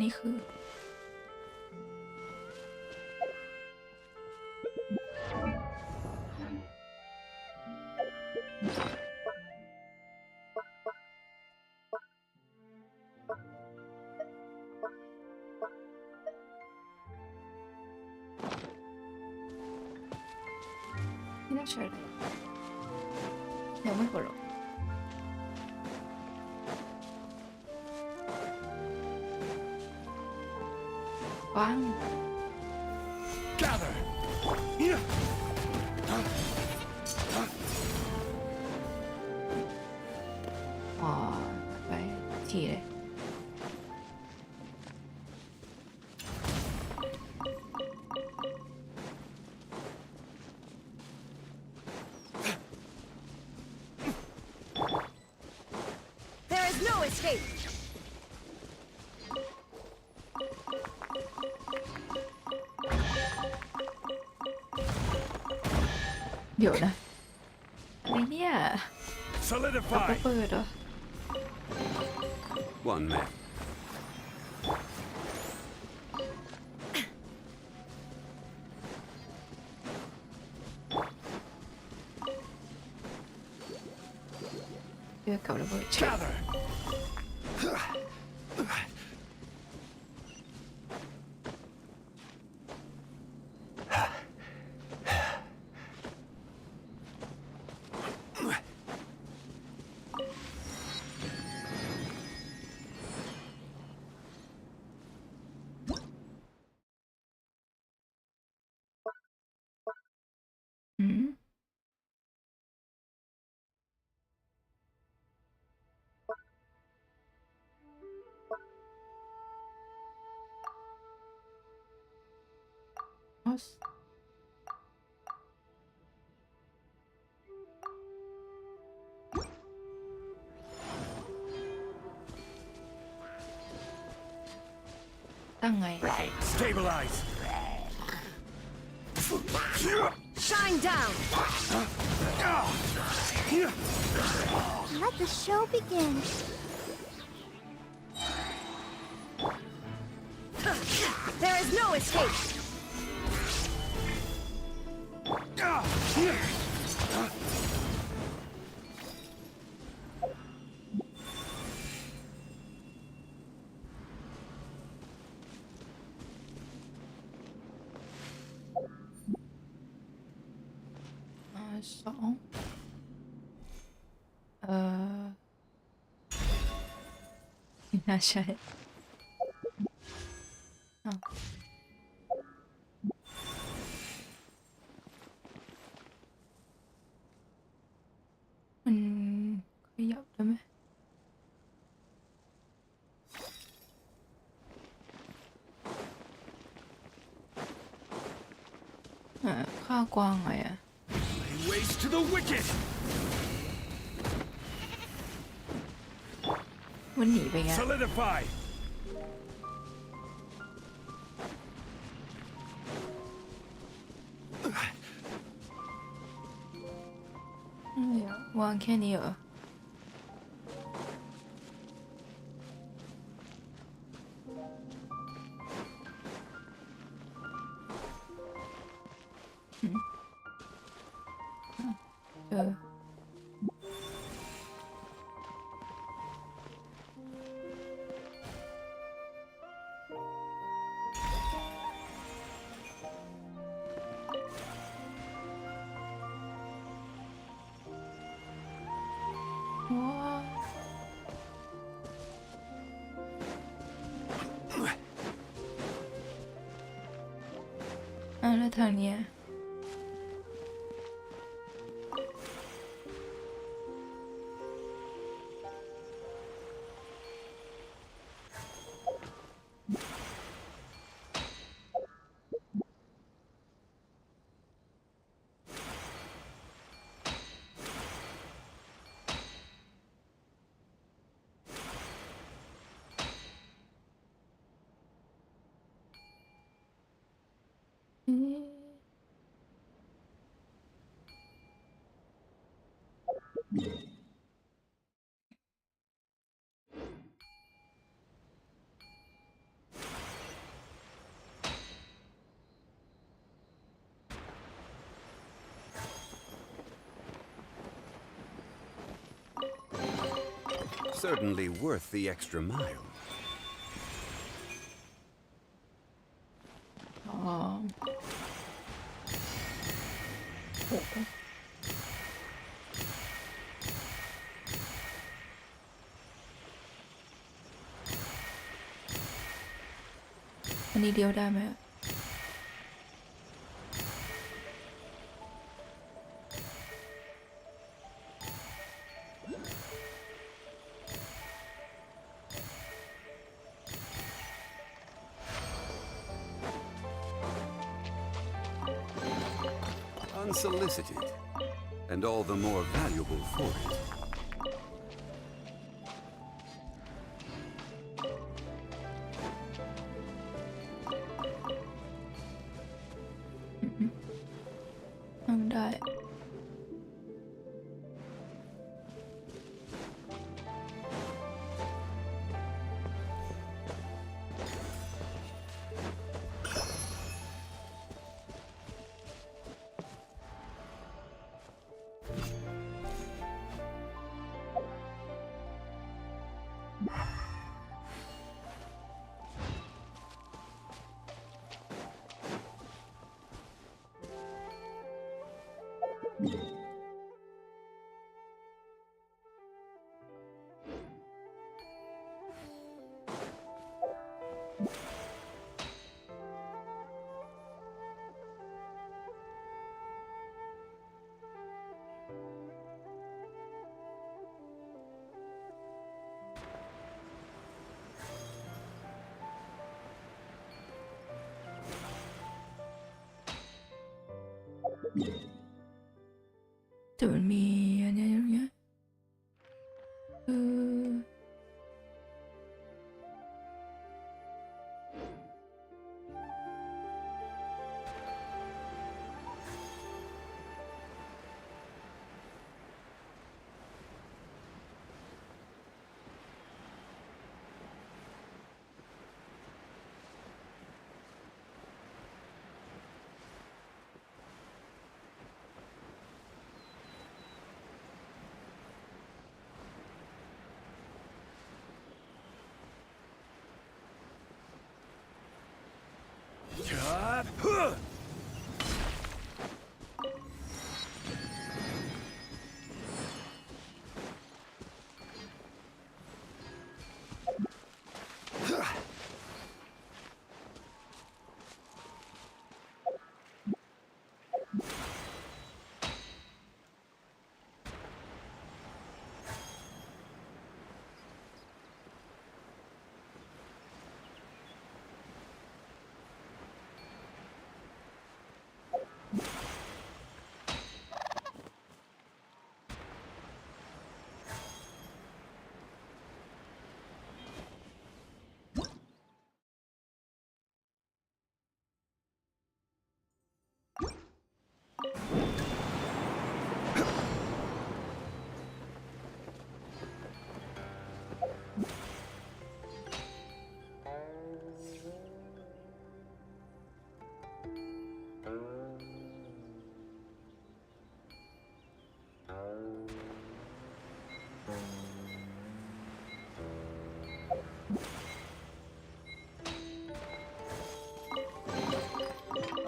นี้คือไม่น่าใช่เลยยังไม่กดหรอกว้าง Gather! อ๋อไปทีเลย There is no escape. เดี๋ยวนะอะไรเนี่ยเราก็ Solidify! เปิดเหรอ One man. เลือกเก่าระเบิด Gather! อืมออสตั้งไง Stabilize! Shine down. Let the show begin. There is no escape.สองไม่น่าใช่อ้าวมันขยับได้ไหมค่ากว้างไงอะ Ways to the wicked! มันหนีไปไง Solidify! เดี๋ยววางแค่นี้เหรอเออว้าวแล้วทางเนี้ย Certainly worth the extra mile. อ๋อโอ้โหอันนี้เดียวได้ไหม Unsolicited, and all the more valuable for it. Mm-hmm. ได้ แต่มันมีอันเนี้ยอย่างเงี้ยเออ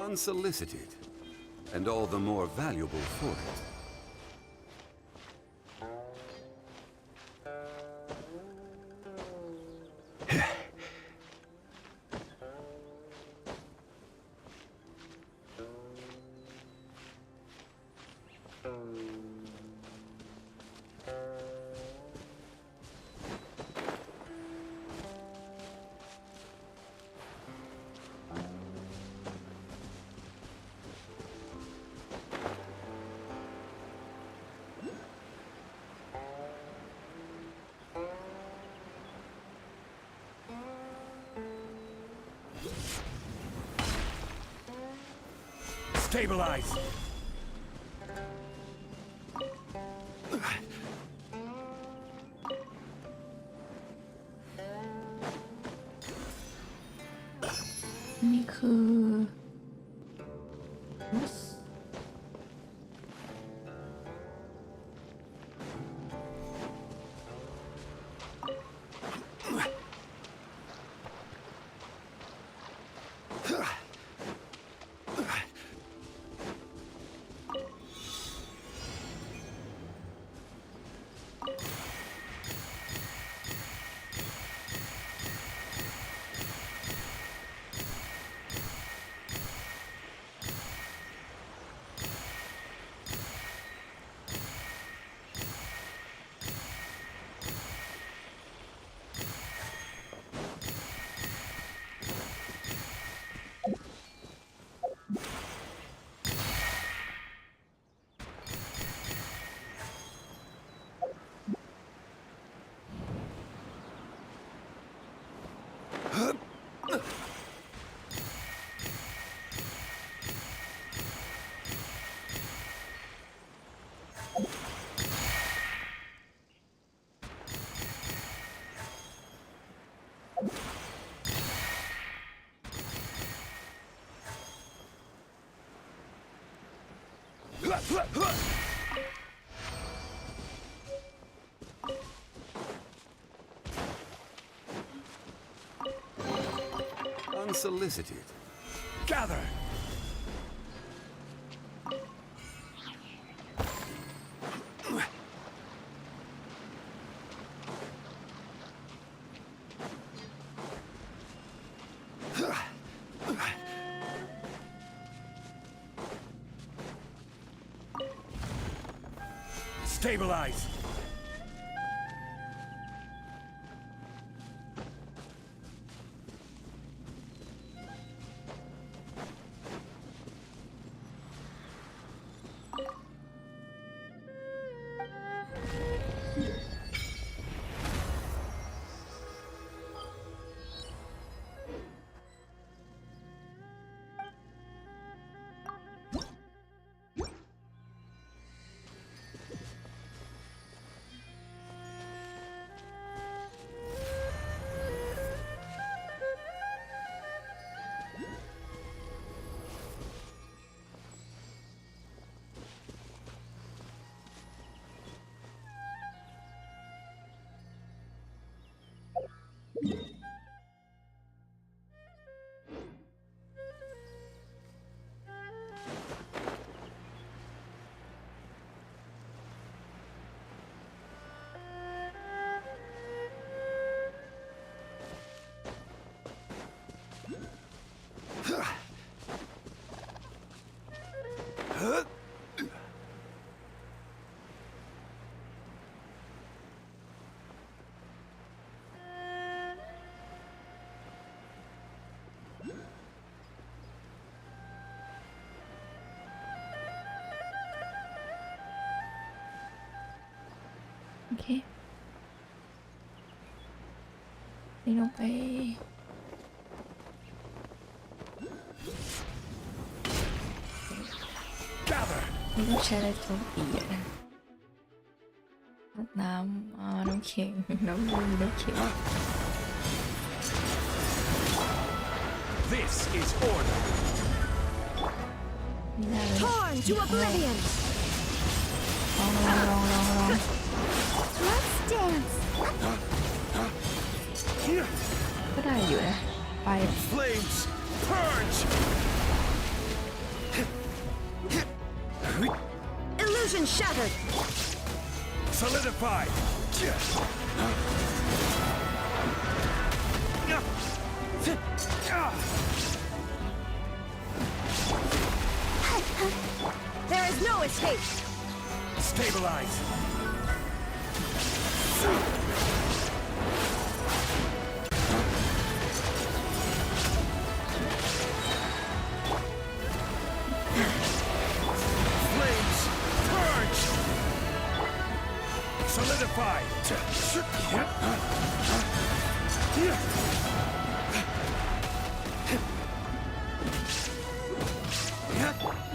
Unsolicited, and all the more valuable for it. Stabilize! นี่คือ อ Unsolicited. Gather! Stabilize!โอเคนี่ลงไปนี่ต้องใช้อะไรโจมตีนะน้ำน้ำเค็งน้ำมูน้ำเค็ง This is order! ไม่น่าเลย Torn to oblivion! ลอง Let's dance. ก็ได้อยู่นะไป Flames! Purge! Illusion shattered! Solidify! There is no escape! Stabilize! Flames! Purge! Solidify!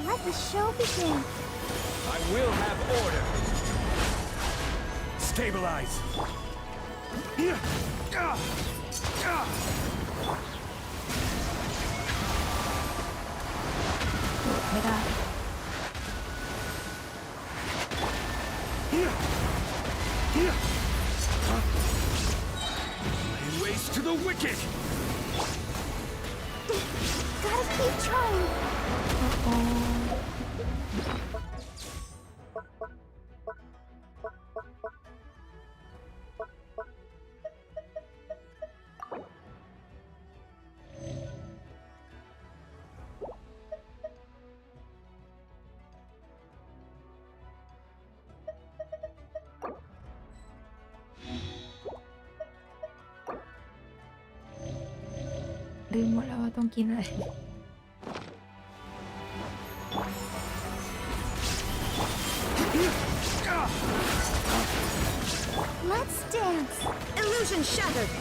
Let the show begin. I will have order! Stabilize! ไม่ได้ Lay waste to the wicked! Gotta keep trying. ลืมหมดแล้วว่าต้องกินอะไร Let's dance. Illusion shattered!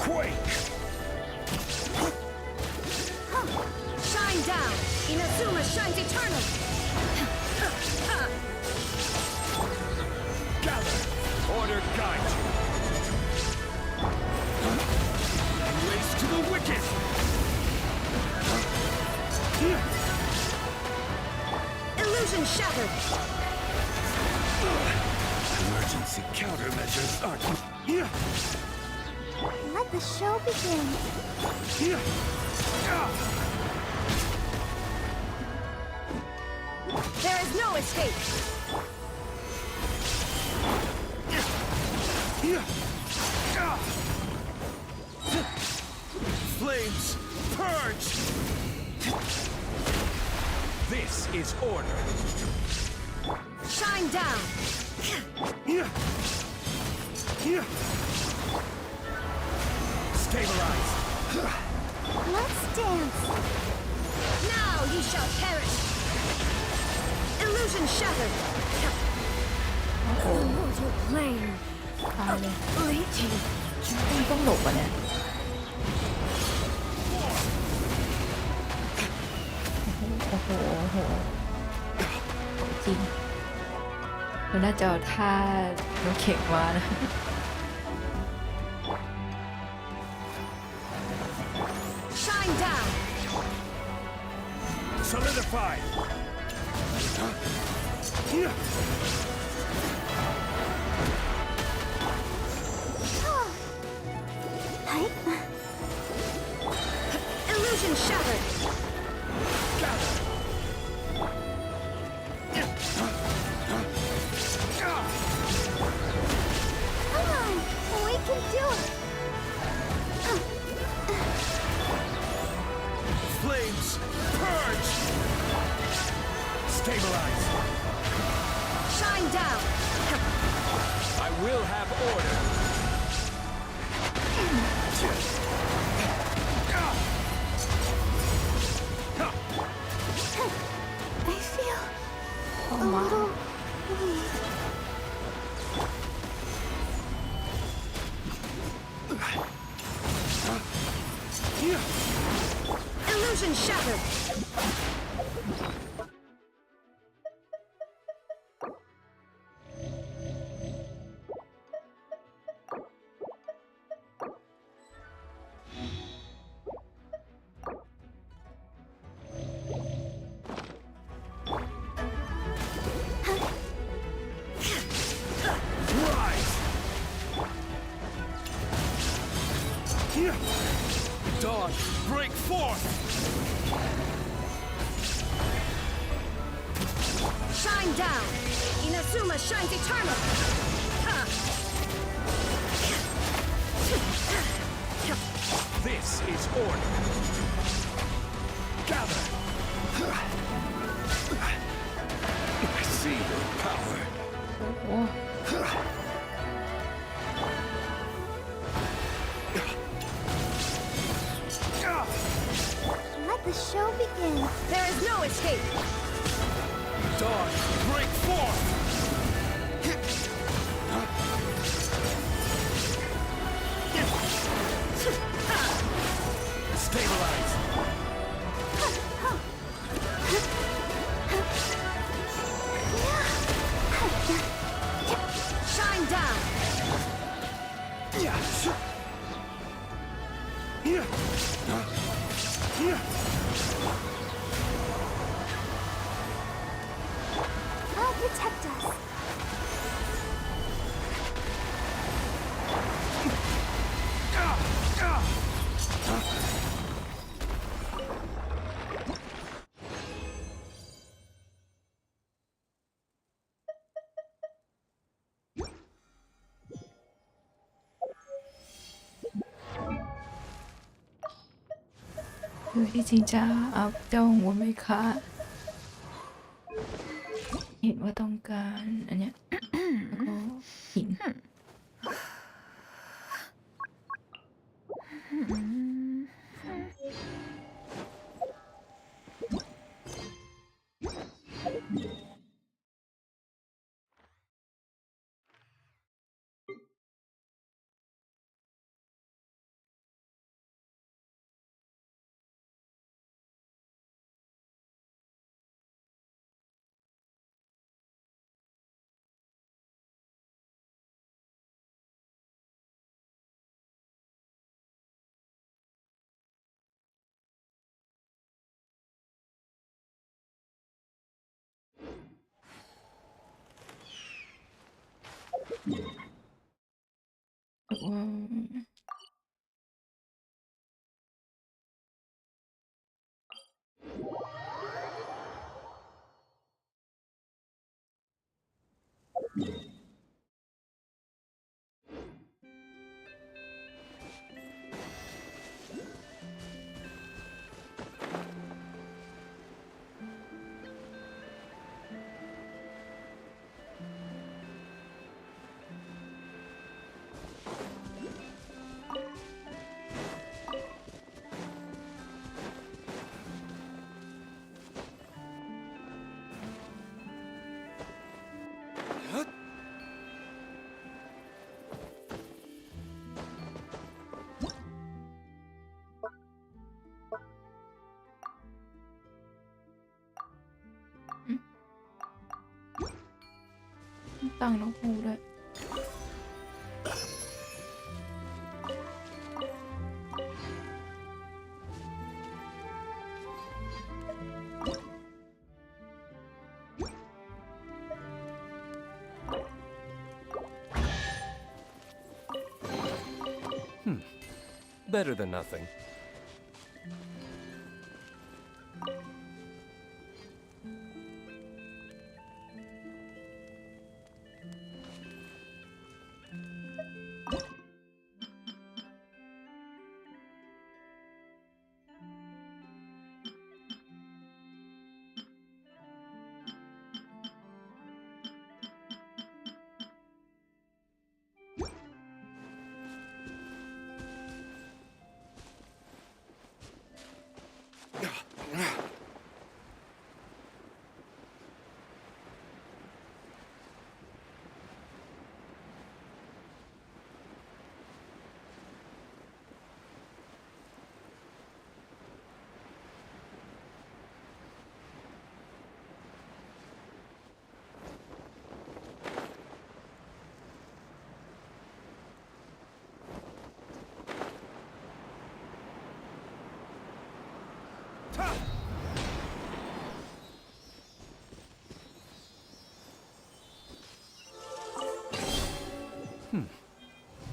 Quake! down! Inazuma shines eternal! Gather! Order guide you! Race to the wicked! Illusion shattered! Emergency countermeasures aren't... Let the show begin. There is no escape! Flames, purge! This is order. Shine down! Stabilize. Let's dance. Now you shall perish! Illusion shattered! Hold your flame! ตายเลย Bleaching! ต้องหลบอ่ะเนี่ยโอ้โหโอ้โหจริงเราน่าจะเอาท่าน้ำเข็งมานะ Shine down! Solidify. Illusion shattered! Come on, we can do it. Flames, purge. Stabilize. Shine down! I will have order. I feel a little weak. Illusion shattered! Rise. Dawn, break forth. Shine down! Inazuma shines eternal! This is order. Gather. I see your power. โอ้ Let the show begin. There is no escape! Dawn, break forth. Stabilize. Shine down! I'll protect us. 그ที่จริงจะอัพเจ้าวัวไม่ค่าเห็นว่าต้องการอันเนี้ยแล้วก็หิน ว่าตั้งนกฮูกด้วย Better than nothing.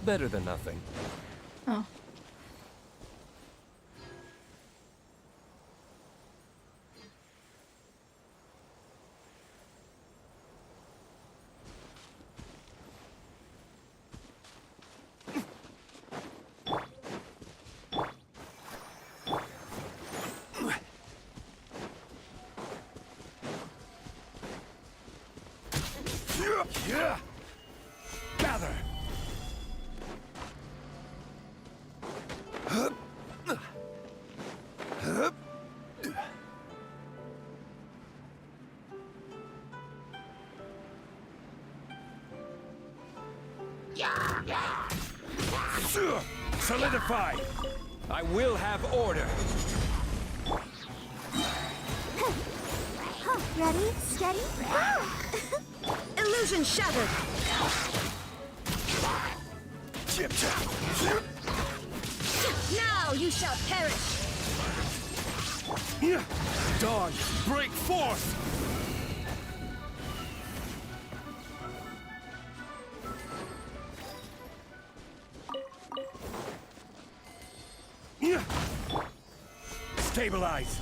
Better than nothing. อ้าว Yeah! Gather! Solidify! I will have order! Ready, steady, go! Illusion shattered! Chip chop! Now you shall perish! Dawn, break forth! Stabilize!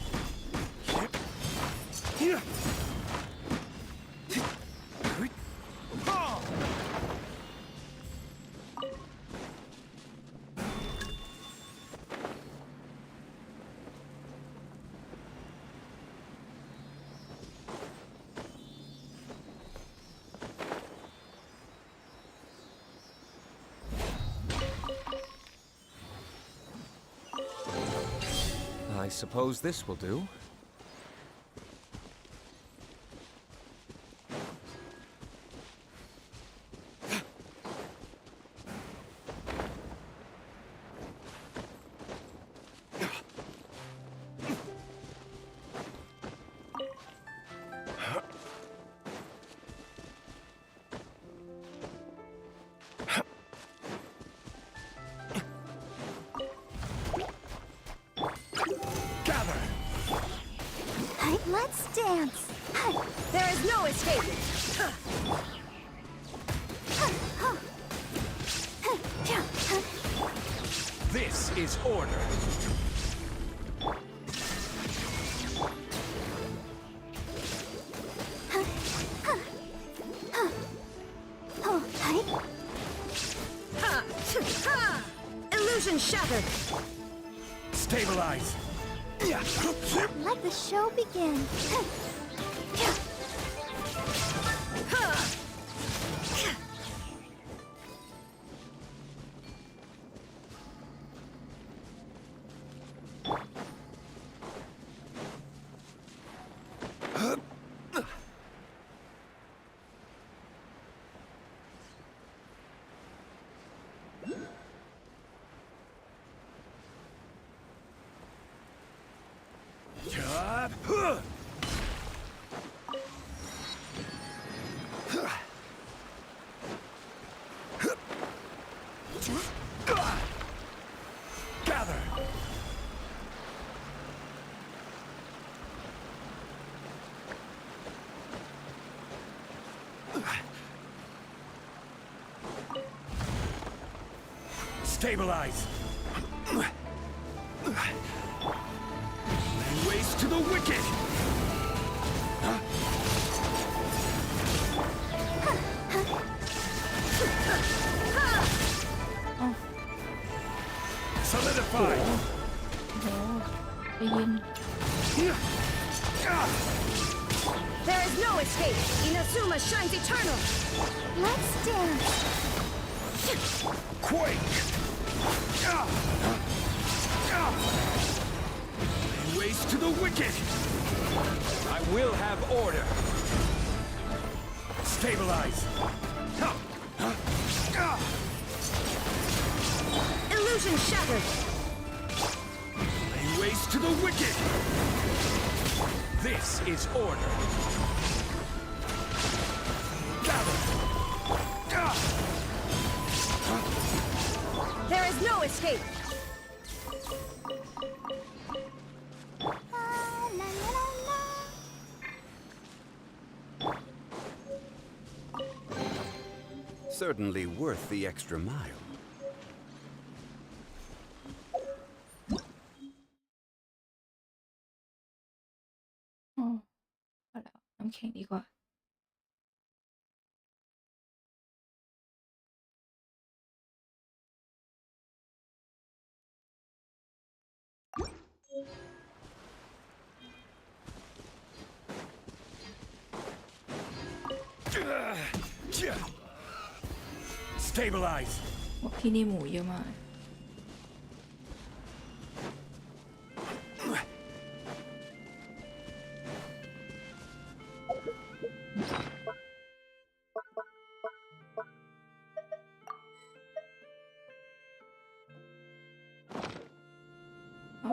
I suppose this will do. Let's dance. There is no escape! This is order. Illusion shattered! Stabilize. Let the show begin. Gather. Stabilize. Lay waste to the wicked. Solidify. โอ้โหได้ยิน There is no escape! Inazuma shines eternal! Let's dance. Quake. Lay waste to the wicked. I will have order. Stabilize. Illusion shattered! Lay waste to the wicked. This is order. Gather. There is no escape! La la la la. Certainly worth the extra mile. อ๋อพอแล้วน้ำแข็งดีกว่า Stabilize. บอกที่นี่หมูเยอะมาก อ๋อ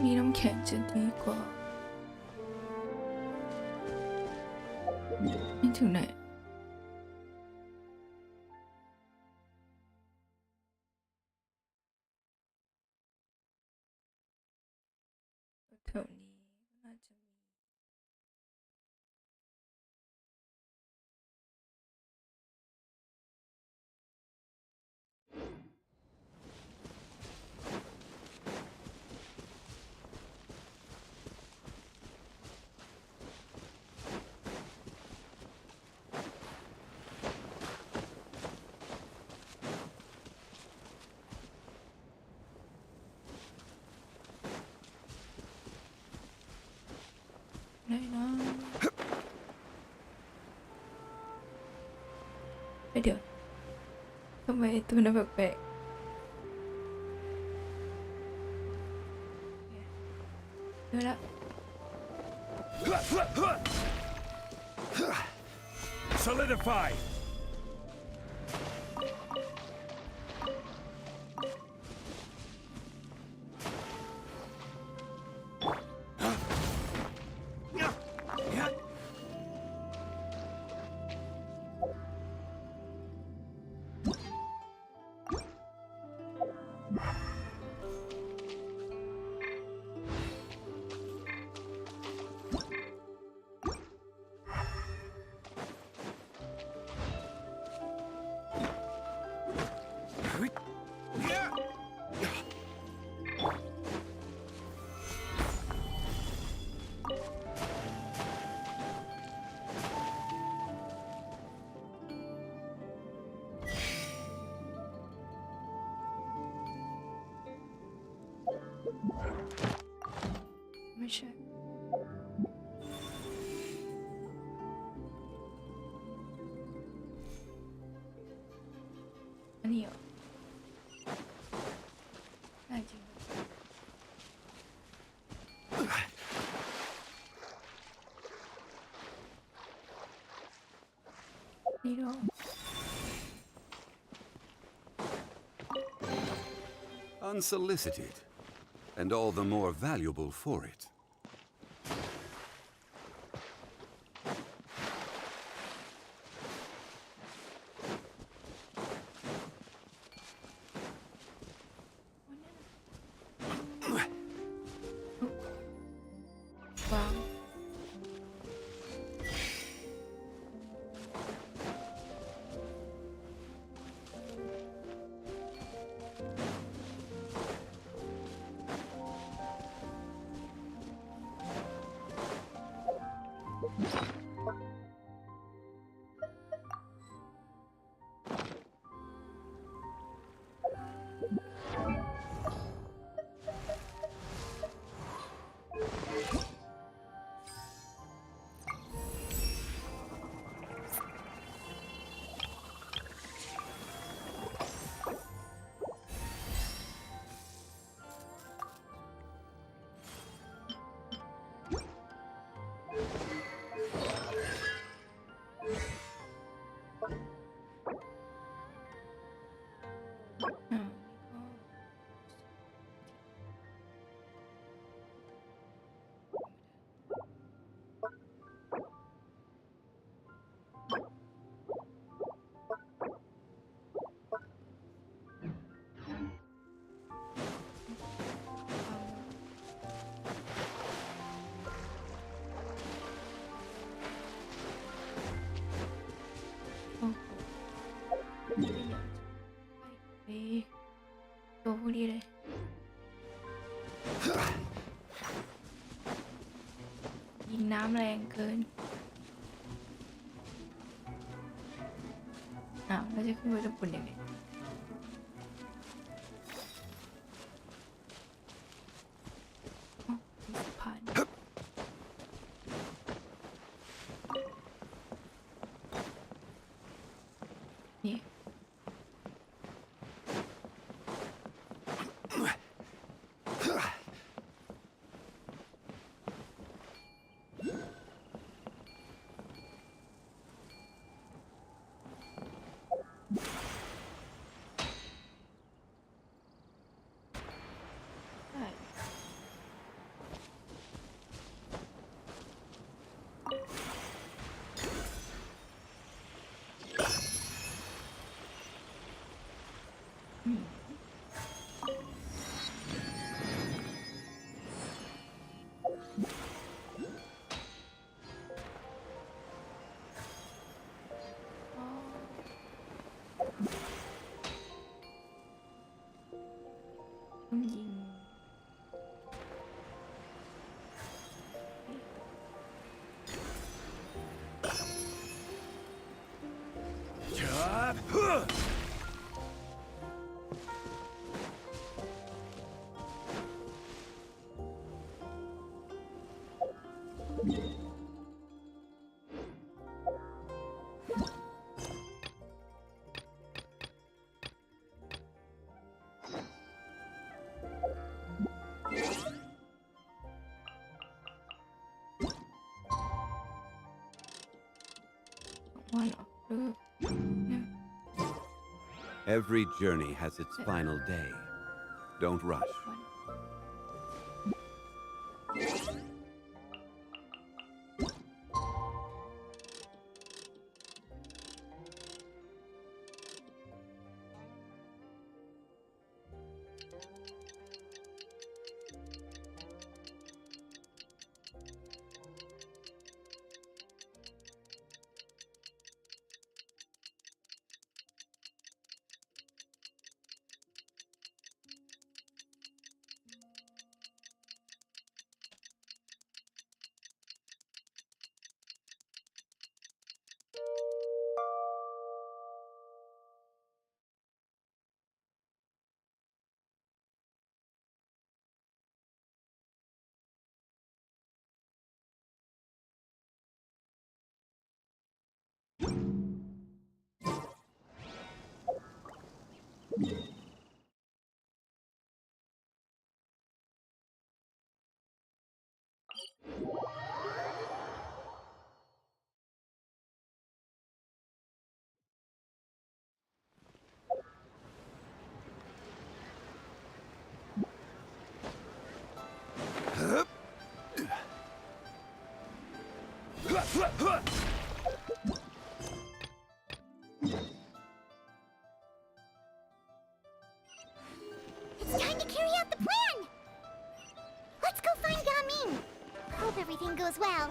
มีน้ำแข็งจะดีกว่านี่ถึงไหนแถวนี้น่าจะมีไหนนะเดี๋ยวทำไมตัวนั้นแปลกๆ เจอแล้ว Solidify! Yeah! ไม่ใช่อันนี้เหรอได้จริงนี่ด้วย Unsolicited, and all the more valuable for it. Wow. Đồ vô đi đây. Nhìn nám làng cơn. Nào, nó sẽ không có được buồn này. Yeah. one of the no. Every journey has its final day. Don't rush. It's time to carry out the plan! Let's go find Gaming! Hope everything goes well.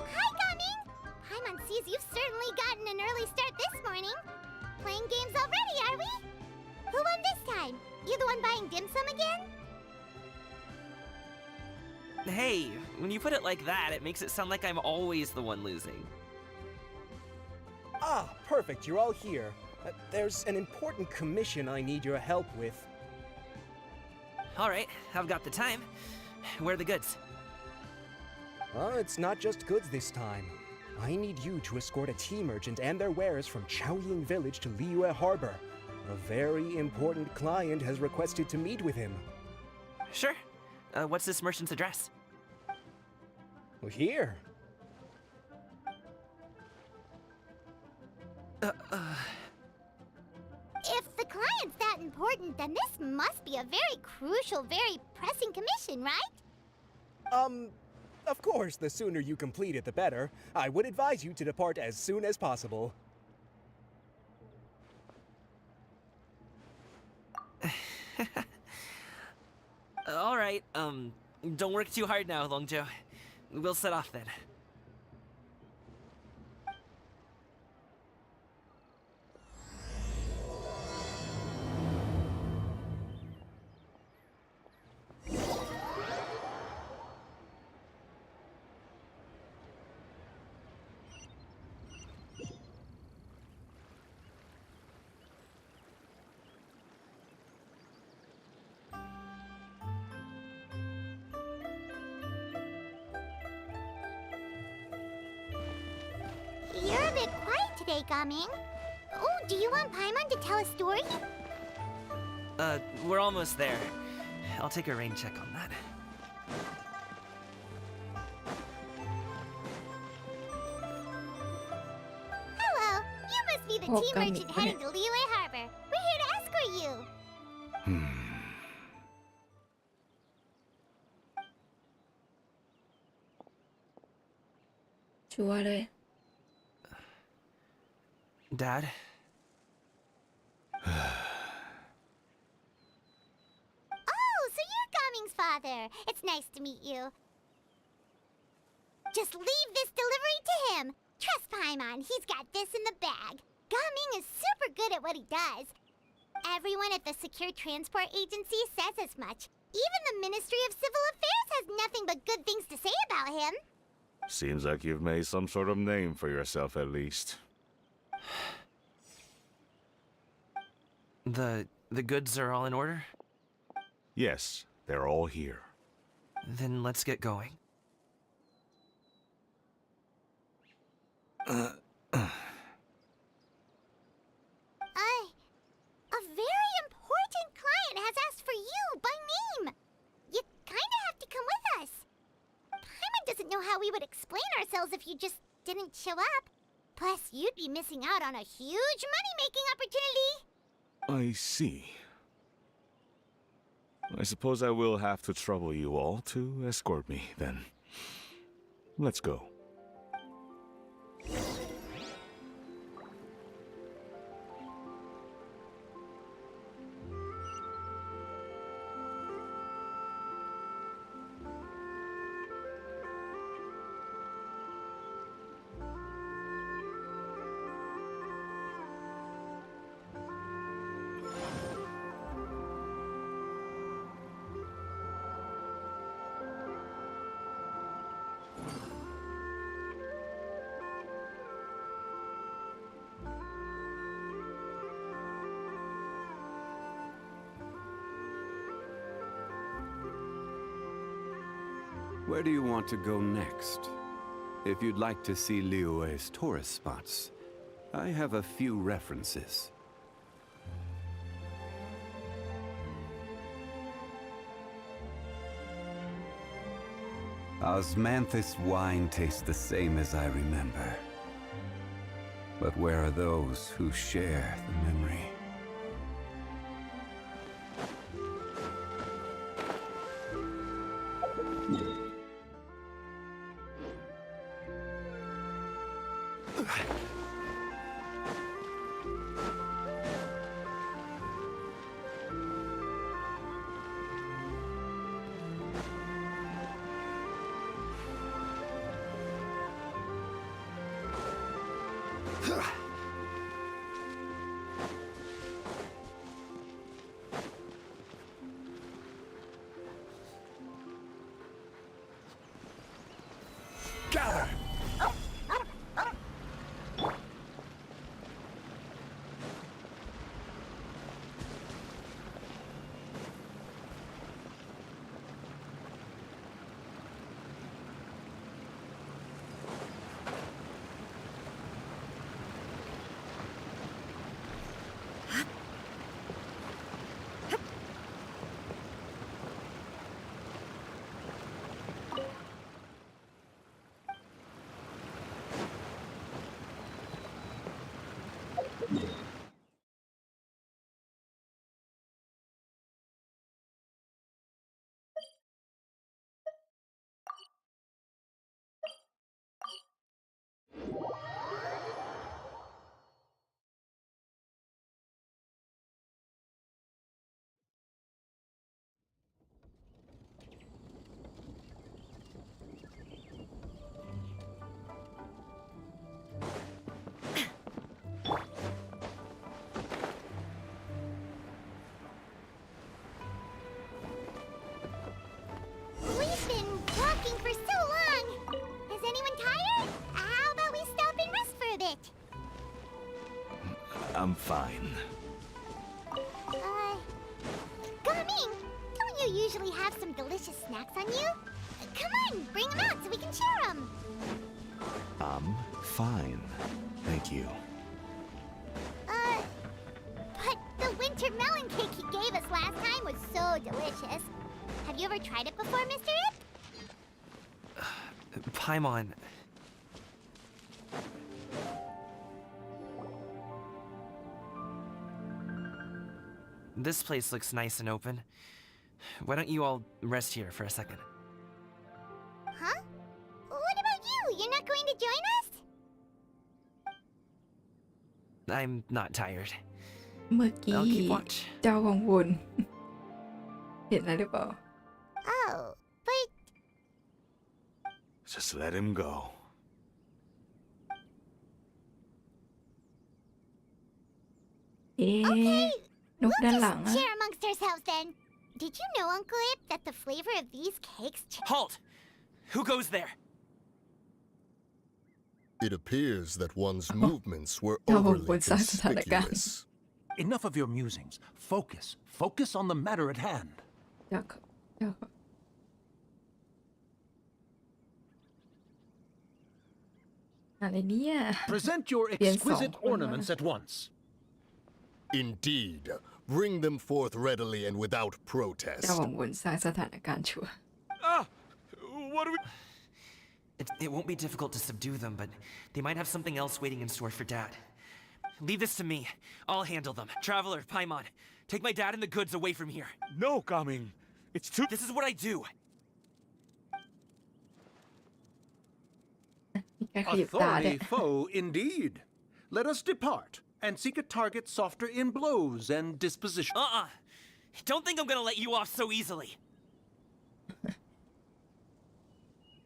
Hi, Gaming! Paimon sees you've certainly gotten an early start this morning. Playing games already, are we? Who won this time? You the one buying dim sum again? Hey, when you put it like that, it makes it sound like I'm always the one losing. Ah, perfect, you're all here. There's an important commission I need your help with. Alright, I've got the time. Where are the goods? It's not just goods this time. I need you to escort a tea merchant and their wares from Chaoying Village to Liyue Harbor. A very important client has requested to meet with him. Sure. What's this merchant's address? Well, here. If the client's that important, then this must be a very crucial, very pressing commission, right? Of course, the sooner you complete it, the better. I would advise you to depart as soon as possible. Alright, don't work too hard now, Longjo. We'll set off then. You're a bit quiet today, Gaming. Oh, do you want Paimon to tell a story? We're almost there. I'll take a rain check on that. Hello, you must be the Oh, tea Gaming, merchant heading to Liyue Harbor. We're here to escort you. 좋아래. Dad? Oh, so you're Gaming's father. It's nice to meet you. Just leave this delivery to him. Trust Paimon, he's got this in the bag. Gaming is super good at what he does. Everyone at the Secure Transport Agency says as much. Even the Ministry of Civil Affairs has nothing but good things to say about him. Seems like you've made some sort of name for yourself at least. The goods are all in order? Yes, they're all here. Then let's get going. A very important client. would explain ourselves if you just didn't show up. Plus, you'd be missing out on a huge money-making opportunity. I see. I suppose I will have to trouble you all to escort me, then. Let's go. Where do you want to go next? If you'd like to see Liyue's tourist spots, I have a few references. Osmanthus wine tastes the same as I remember. But where are those who share the memory? Gather! We've been walking for so long. Is anyone tired? How about we stop and rest for a bit? I'm fine. Gaming, don't you usually have some delicious snacks on you? Come on, bring them out so we can share them. I'm fine. Thank you. But the winter melon cake he gave us last time was so delicious. Have you ever tried it before, Mr. Ip? Paimon. This place looks nice and open. Why don't you all rest here for a second? Huh? What about you? You're not going to join us? I'm not tired. เมื่อกี้ I'll keep watch. เจ้าของวน เห็นอะไรหรือเปล่า Oh, but Just let him go. เอ๊ะ okay. นก We'll ด้านหลัง just อะ share amongst ourselves then. Did you know, Uncle Ip, that the flavor of these cakes Halt! Who goes there? It appears that one's movements were เจ้าของว overly นสร้างสถานการณ์ conspicuous. Enough of your musings. Focus. Focus on the matter at hand. เจ้าของเจ้าของอะไรเนี่ย Present your Bien exquisite son. ornaments at once. Indeed. Bring them forth readily and without เจ้า protest. ของวนสร้างสถานการณ์ชัวร์ Ah! What do we... It won't be difficult to subdue them, but they might have something else waiting in store for Dad. Leave this to me. I'll handle them. Traveler, Paimon, take my dad and the goods away from here. No, Gaming. It's too... This is what I do. มีการขยิบตาด้วย Authority foe indeed. Let us depart and seek a target softer in blows and disposition. Don't think I'm gonna let you off so easily.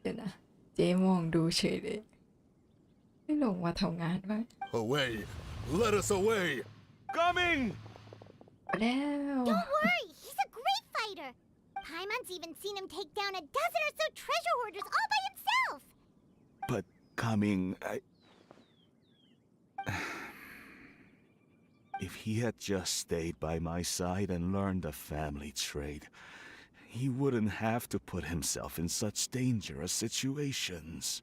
เดี๋ยวนะเจ๊มองดูเฉยเลยไม่ลงมาทำงานไว้ Away! Let us away! Gaming! แล้ว Don't worry, he's a great fighter. Paimon's even seen him take down a dozen or so treasure hoarders all by himself. But, Gaming, If he had just stayed by my side and learned the family trade, he wouldn't have to put himself in such dangerous situations.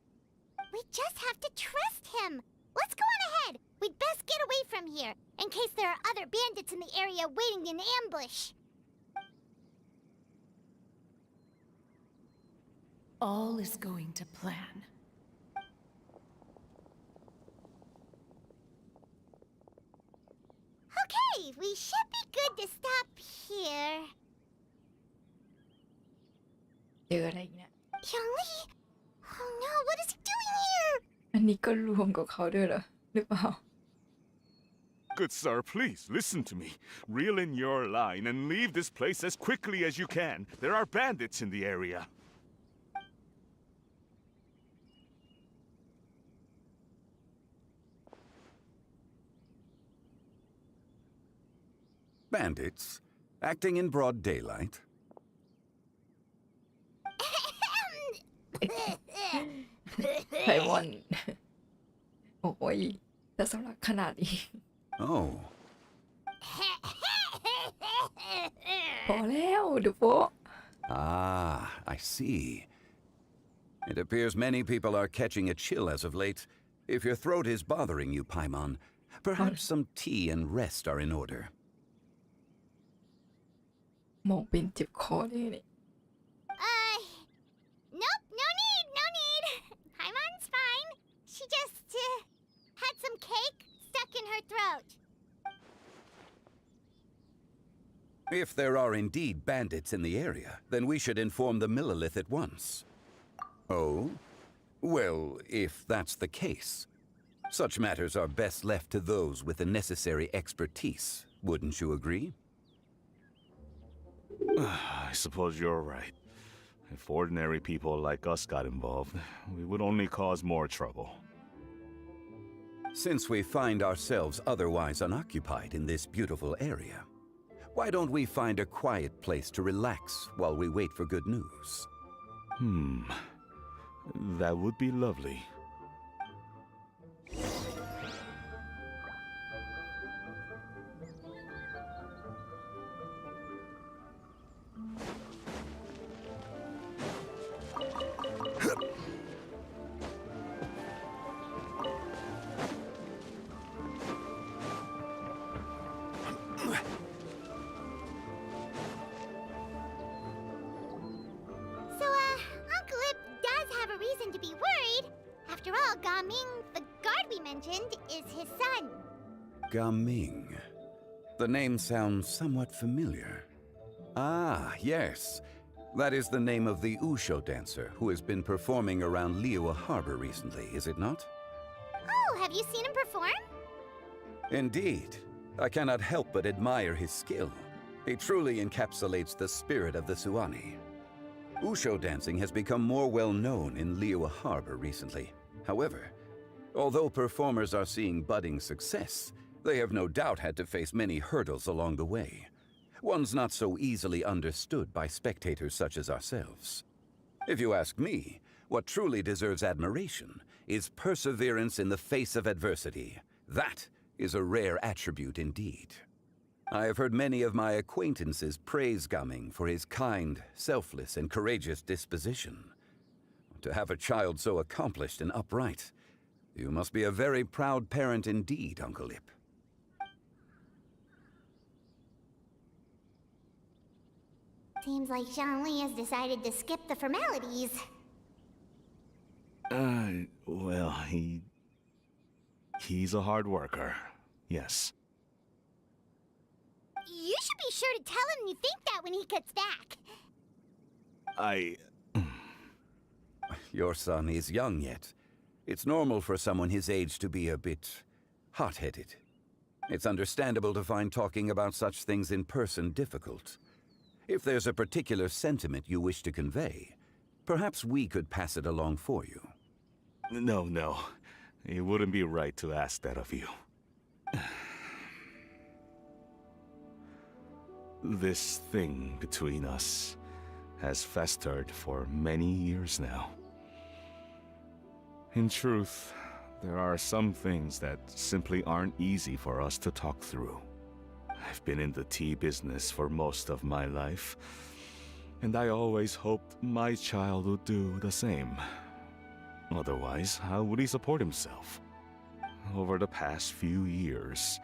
We just have to trust him. Let's go on ahead. We'd best get away from here, in case there are other bandits in the area waiting in ambush. All is going to plan. Okay, we should be good to stop here. เจออะไรอีกเนี่ย Yongli? Oh no, what is he doing here? อันนี้ก็รวมกับเขาด้วยเหรอหรือเปล่า Good sir, please listen to me. Reel in your line and leave this place as quickly as you can. There are bandits in the area. Bandits? Acting in broad daylight? ไทวอน โอ้ยแต่สำหรับขนาดนี้ Oh. พอแล้วดูโป๊ะ Ah, I see. It appears many people are catching a chill as of late. If your throat is bothering you, Paimon, perhaps some tea and rest are in order. มองเป็นเจ็บคอเลยเนี่ย Nope, no need. Paimon's fine. She just, had some cake stuck in her throat. If there are indeed bandits in the area, then we should inform the Millilith at once. Oh? Well, if that's the case, such matters are best left to those with the necessary expertise, wouldn't you agree? I suppose you're right. If ordinary people like us got involved, we would only cause more trouble. Since we find ourselves otherwise unoccupied in this beautiful area, why don't we find a quiet place to relax while we wait for good news? That would be lovely. So, Uncle Ip does have a reason to be worried. After all, Gaming, the guard we mentioned, is his son. Gaming. The name sounds somewhat familiar. Ah, yes. That is the name of the Usho dancer who has been performing around Liyue Harbor recently, is it not? Oh, have you seen him perform? Indeed. I cannot help but admire his skill. He truly encapsulates the spirit of the Suani. Usho dancing has become more well known in Liyue Harbor recently. However, although performers are seeing budding success, they have no doubt had to face many hurdles along the way. Ones not so easily understood by spectators such as ourselves. If you ask me, what truly deserves admiration is perseverance in the face of adversity. That is a rare attribute indeed. I have heard many of my acquaintances praise Gaming for his kind, selfless, and courageous disposition. To have a child so accomplished and upright, you must be a very proud parent indeed, Uncle Ip. Seems like Zhangli has decided to skip the formalities. Well, he's a hard worker. Yes. You should be sure to tell him you think that when he gets back. Your son is young yet. It's normal for someone his age to be a bit hot-headed. It's understandable to find talking about such things in person difficult. If there's a particular sentiment you wish to convey, perhaps we could pass it along for you. No. It wouldn't be right to ask that of you. This thing between us has festered for many years now. In truth, there are some things that simply aren't easy for us to talk through. I've been in the tea business for most of my life, and I always hoped my child would do the same. Otherwise, how would he support himself? Over the past few years,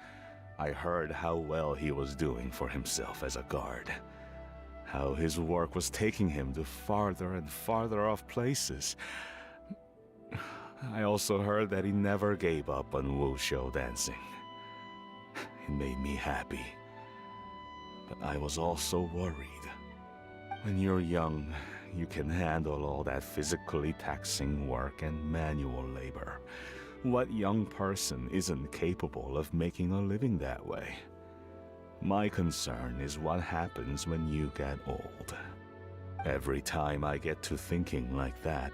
I heard how well he was doing for himself as a guard. How his work was taking him to farther and farther off places. I also heard that he never gave up on wushou dancing. It made me happy. But I was also worried. When you're young, you can handle all that physically taxing work and manual labor. What young person isn't capable of making a living that way? My concern is what happens when you get old. Every time I get to thinking like that,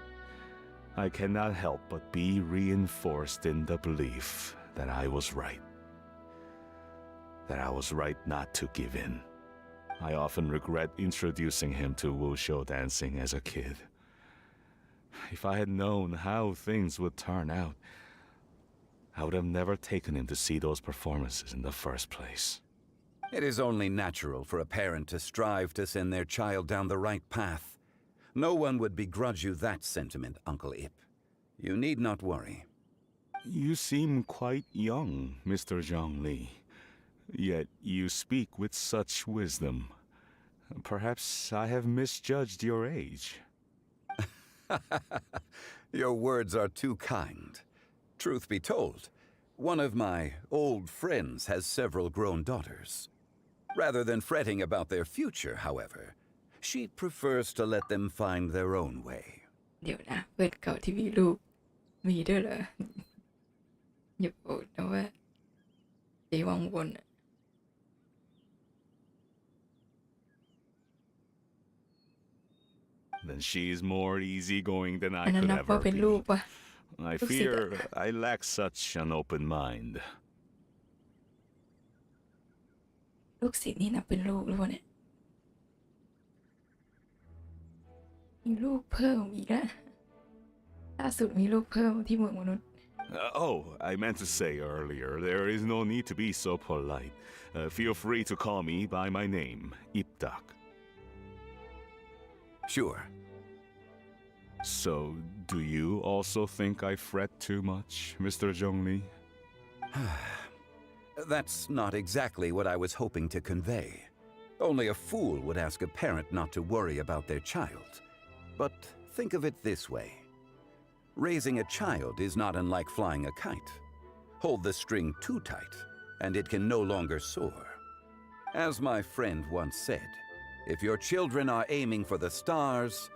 I cannot help but be reinforced in the belief that I was right. That I was right not to give in. I often regret introducing him to wushou dancing as a kid. If I had known how things would turn out, I would have never taken him to see those performances in the first place. It is only natural for a parent to strive to send their child down the right path. No one would begrudge you that sentiment, Uncle Ip. You need not worry. You seem quite young, Mr. Zhongli. Yet you speak with such wisdom. Perhaps I have misjudged your age. Your words are too kind. Truth be told, one of my old friends has several grown daughters. Rather than fretting about their future, however, she prefers to let them find their own way. เดี๋ยวนะเพื่อนเก่าที่มีลูกมีด้วยเหรออย่าบอกนะว่าไอ้วังวนอะ Then she's more easygoing than I อันนั้น could นับว่า ever เป็นลูก be. ปะ I Looks like fear I lack such an open mind. ลูกศิษย์นี่นับเป็นลูกหรือเปล่าเนี่ยมีลูกเพิ่มอีกแล้วล่าสุดมีลูกเพิ่มที่เมืองมนุษย์ Oh, I meant to say earlier, there is no need to be so polite. Feel free to call me by my name, Iptak. Sure. So, do you also think I fret too much, Mr. Zhongli? That's not exactly what I was hoping to convey. Only a fool would ask a parent not to worry about their child. But think of it this way. Raising a child is not unlike flying a kite. Hold the string too tight, and it can no longer soar. As my friend once said, if your children are aiming for the stars,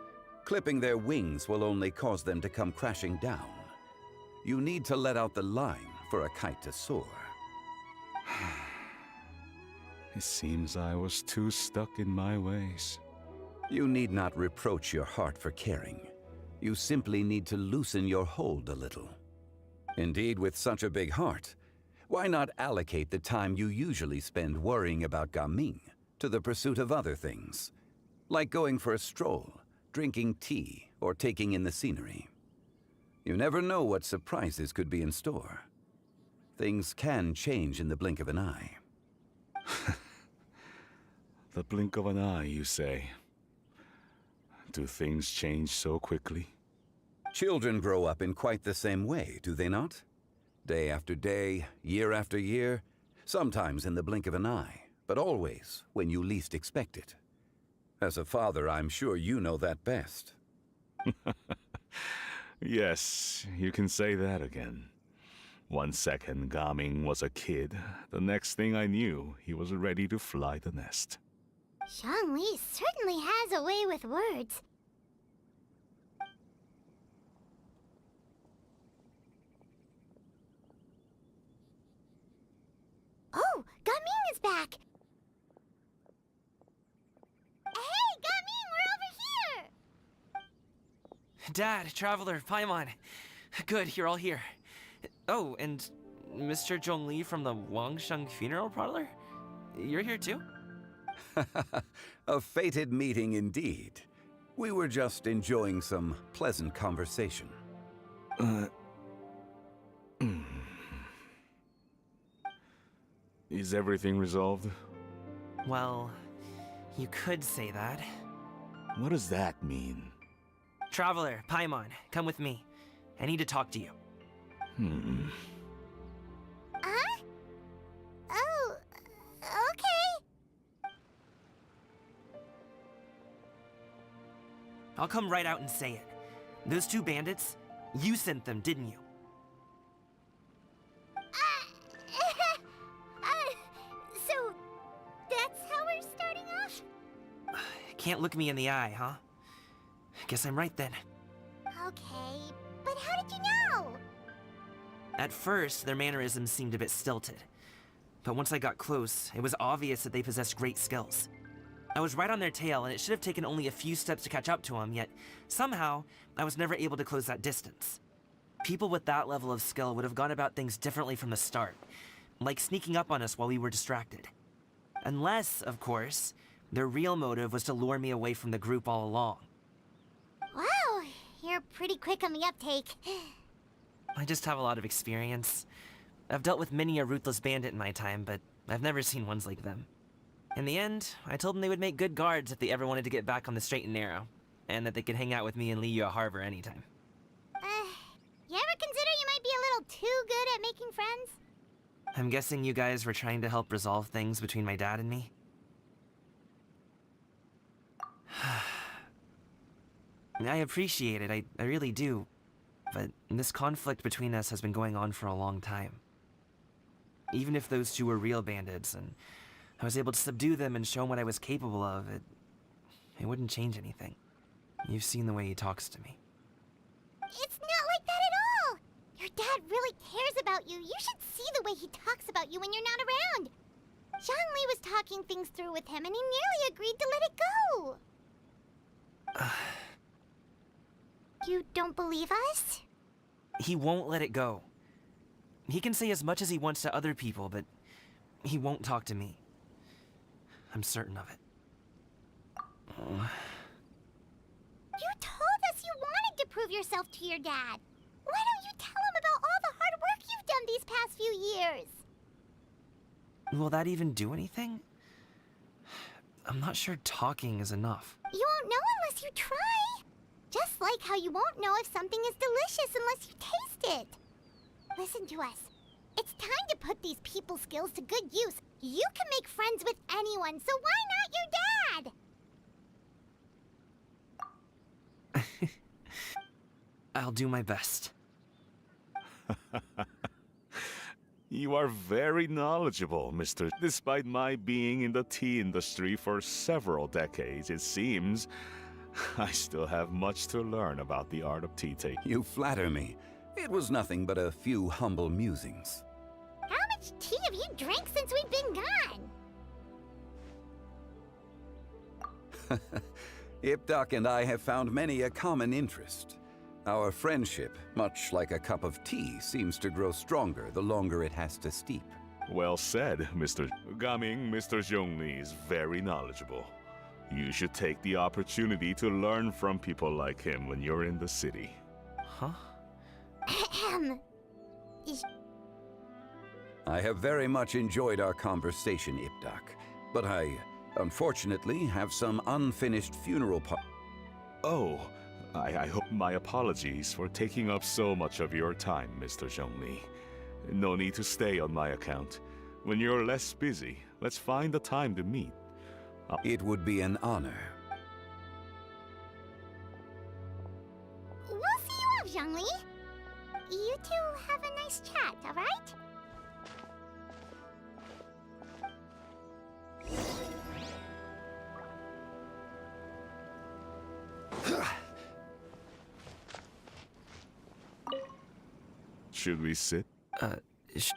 clipping their wings will only cause them to come crashing down. You need to let out the line for a kite to soar. It seems I was too stuck in my ways. You need not reproach your heart for caring. You simply need to loosen your hold a little. Indeed, with such a big heart, why not allocate the time you usually spend worrying about Gaming to the pursuit of other things, like going for a stroll, drinking tea, or taking in the scenery. You never know what surprises could be in store. Things can change in the blink of an eye. The blink of an eye, you say? Do things change so quickly? Children grow up in quite the same way, do they not? Day after day, year after year, sometimes in the blink of an eye, but always when you least expect it. As a father, I'm sure you know that best. Yes, you can say that again. One second Gaming was a kid, the next thing I knew, he was ready to fly the nest. Zhongli certainly has a way with words. Oh, Gaming is back! Hey, Gaming, we're over here! Dad, Traveler, Paimon. Good, you're all here. Oh, and Mr. Zhongli from the Wangsheng Funeral Parlor? You're here too? A fated meeting indeed. We were just enjoying some pleasant conversation. Is everything resolved? Well, you could say that. What does that mean? Traveler, Paimon, come with me. I need to talk to you. Huh? Oh, okay. I'll come right out and say it. Those two bandits, you sent them, didn't you? So, that's how we're starting off? Can't look me in the eye, huh? Guess I'm right then. Okay, but how did you know? At first, their mannerisms seemed a bit stilted. But once I got close, it was obvious that they possessed great skills. I was right on their tail, and it should have taken only a few steps to catch up to them, yet somehow, I was never able to close that distance. People with that level of skill would have gone about things differently from the start, like sneaking up on us while we were distracted. Unless, of course, their real motive was to lure me away from the group all along. Wow, you're pretty quick on the uptake. I just have a lot of experience. I've dealt with many a ruthless bandit in my time, but I've never seen ones like them. In the end, I told them they would make good guards if they ever wanted to get back on the straight and narrow, and that they could hang out with me in Liyue Harbor anytime. You ever consider you might be a little too good at making friends? I'm guessing you guys were trying to help resolve things between my dad and me? I appreciate it, I really do. But this conflict between us has been going on for a long time. Even if those two were real bandits, and I was able to subdue them and show them what I was capable of, it wouldn't change anything. You've seen the way he talks to me. It's not like that at all! Your dad really cares about you. You should see the way he talks about you when you're not around. Zhongli was talking things through with him, and he nearly agreed to let it go. You don't believe us? He won't let it go. He can say as much as he wants to other people, but he won't talk to me. I'm certain of it. You told us you wanted to prove yourself to your dad. Why don't you tell him about all the hard work you've done these past few years? Will that even do anything? I'm not sure talking is enough. You won't know unless you try. Just like how you won't know if something is delicious unless you taste it. Listen to us. It's time to put these people skills to good use. You can make friends with anyone, so why not your dad? I'll do my best. You are very knowledgeable, Mr. Despite my being in the tea industry for several decades, it seems I still have much to learn about the art of tea taking. You flatter me. It was nothing but a few humble musings. How much tea have you drank since we've been gone? Ipdak and I have found many a common interest. Our friendship, much like a cup of tea, seems to grow stronger the longer it has to steep. Well said, Mr. Gaming. Mr. Zhongli is very knowledgeable. You should take the opportunity to learn from people like him when you're in the city. Huh? I have very much enjoyed our conversation, Ipdak, but I, unfortunately, have some unfinished funeral Oh, I hope my apologies for taking up so much of your time, Mr. Zhongli. No need to stay on my account. When you're less busy, let's find a time to meet. It would be an honor. We'll see you off, Should we sit? Sh-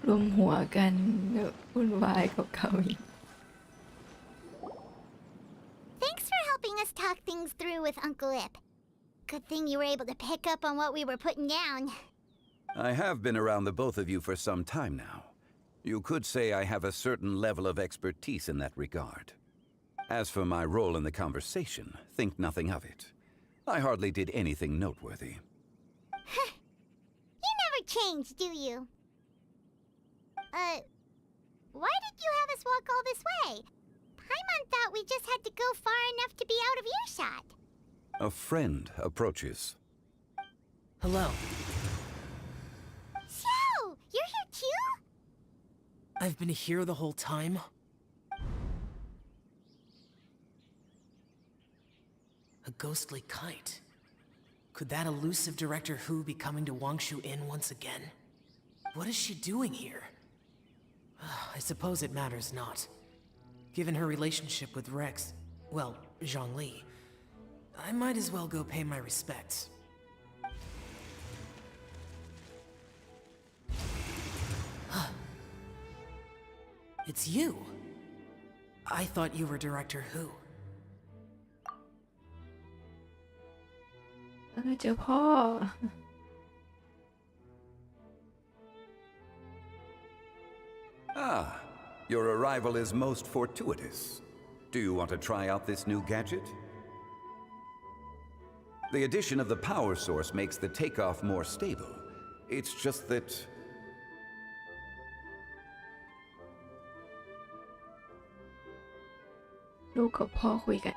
รวมหัวกันวุ่นวายกับเขาอีก Thanks for helping us talk things through with Uncle Ip. Good thing you were able to pick up on what we were putting down. I have been around the both of you for some time now. You could say I have a certain level of expertise in that regard. As for my role in the conversation, think nothing of it. I hardly did anything noteworthy. You never change, do you? Why did you have us walk all this way? Paimon thought we just had to go far enough to be out of earshot. A friend approaches. Hello. So, you're here too? I've been here the whole time? A ghostly kite. Could that elusive Director Hu be coming to Wangshu Inn once again? What is she doing here? I suppose it matters not. Given her relationship with Rex, well, Zhongli, I might as well go pay my respects. It's you! I thought you were Director Hu. เจอพ่อ Ah, your arrival is most fortuitous. Do you want to try out this new gadget? The addition of the power source makes the takeoff more stable. It's just that... ลูกกับพ่อคุยกัน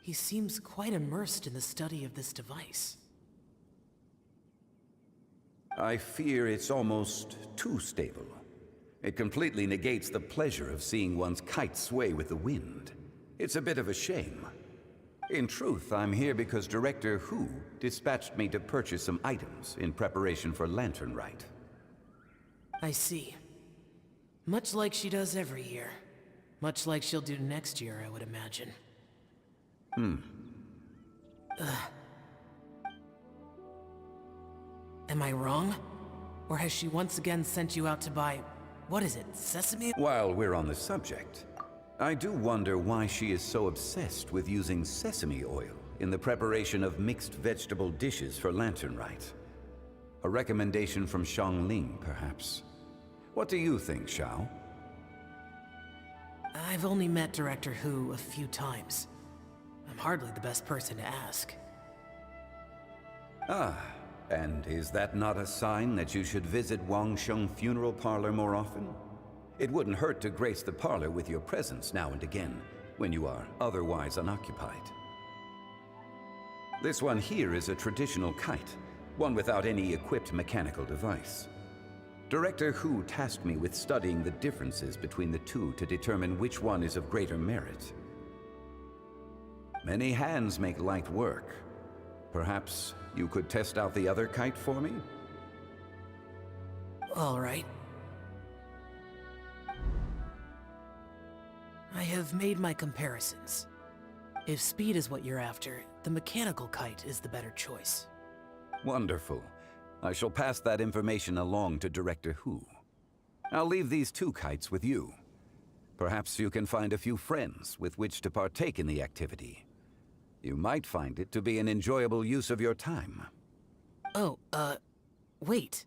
He seems quite immersed in the study of this device. I fear it's almost too stable. It completely negates the pleasure of seeing one's kite sway with the wind. It's a bit of a shame. In truth, I'm here because Director Hu dispatched me to purchase some items in preparation for Lantern Rite. I see. Much like she does every year. Much like she'll do next year, I would imagine. Am I wrong? Or has she once again sent you out to buy... what is it, sesame? While we're on the subject, I do wonder why she is so obsessed with using sesame oil in the preparation of mixed vegetable dishes for Lantern Rite. A recommendation from Xiangling, perhaps. What do you think, Xiao? I've only met Director Hu a few times. I'm hardly the best person to ask. Ah, and is that not a sign that you should visit Wangsheng Funeral Parlor more often? It wouldn't hurt to grace the parlor with your presence now and again, when you are otherwise unoccupied. This one here is a traditional kite, one without any equipped mechanical device. Director Hu tasked me with studying the differences between the two to determine which one is of greater merit. Many hands make light work. Perhaps you could test out the other kite for me? All right. I have made my comparisons. If speed is what you're after, the mechanical kite is the better choice. Wonderful. I shall pass that information along to Director Hu. I'll leave these two kites with you. Perhaps you can find a few friends with which to partake in the activity. You might find it to be an enjoyable use of your time. Oh, wait.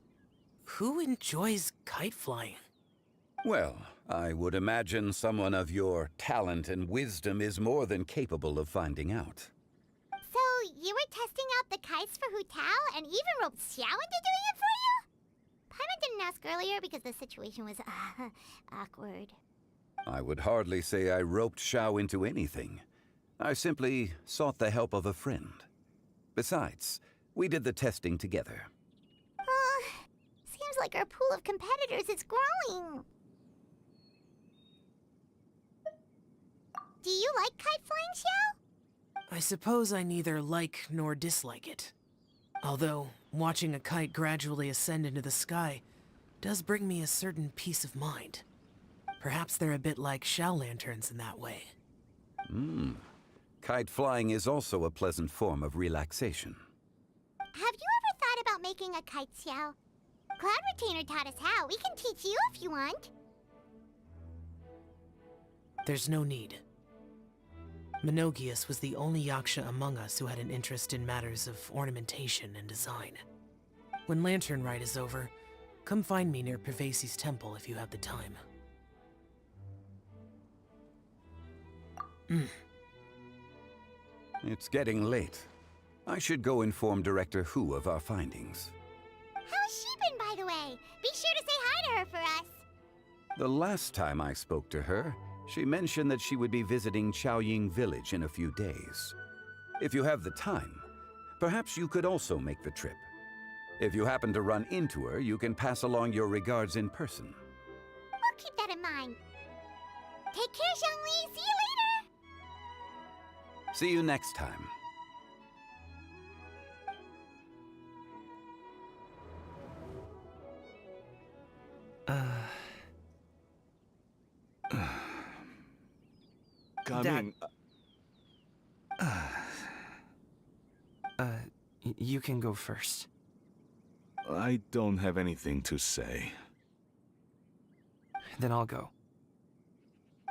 Who enjoys kite flying? Well, I would imagine someone of your talent and wisdom is more than capable of finding out. So, you were testing out the kites for Hu Tao and even roped Xiao into doing it for you? Paimon didn't ask earlier because the situation was, awkward. I would hardly say I roped Xiao into anything. I simply sought the help of a friend. Besides, we did the testing together. Seems like our pool of competitors is growing. Do you like kite flying, Xiao? I suppose I neither like nor dislike it. Although, watching a kite gradually ascend into the sky does bring me a certain peace of mind. Perhaps they're a bit like Xiao lanterns in that way. Kite flying is also a pleasant form of relaxation. Have you ever thought about making a kite, Xiao? Cloud Retainer taught us how. We can teach you if you want. There's no need. Menogias was the only Yaksha among us who had an interest in matters of ornamentation and design. When Lantern Rite is over, come find me near Pervasi's temple if you have the time. It's getting late. I should go inform Director Hu of our findings. How's she been, by the way? Be sure to say hi to her for us. The last time I spoke to her, she mentioned that she would be visiting Chaoying Village in a few days. If you have the time, perhaps you could also make the trip. If you happen to run into her, you can pass along your regards in person. We'll keep that in mind. Take care, Xiangli. See you later. See you next time. Coming. You can go first. I don't have anything to say. Then I'll go.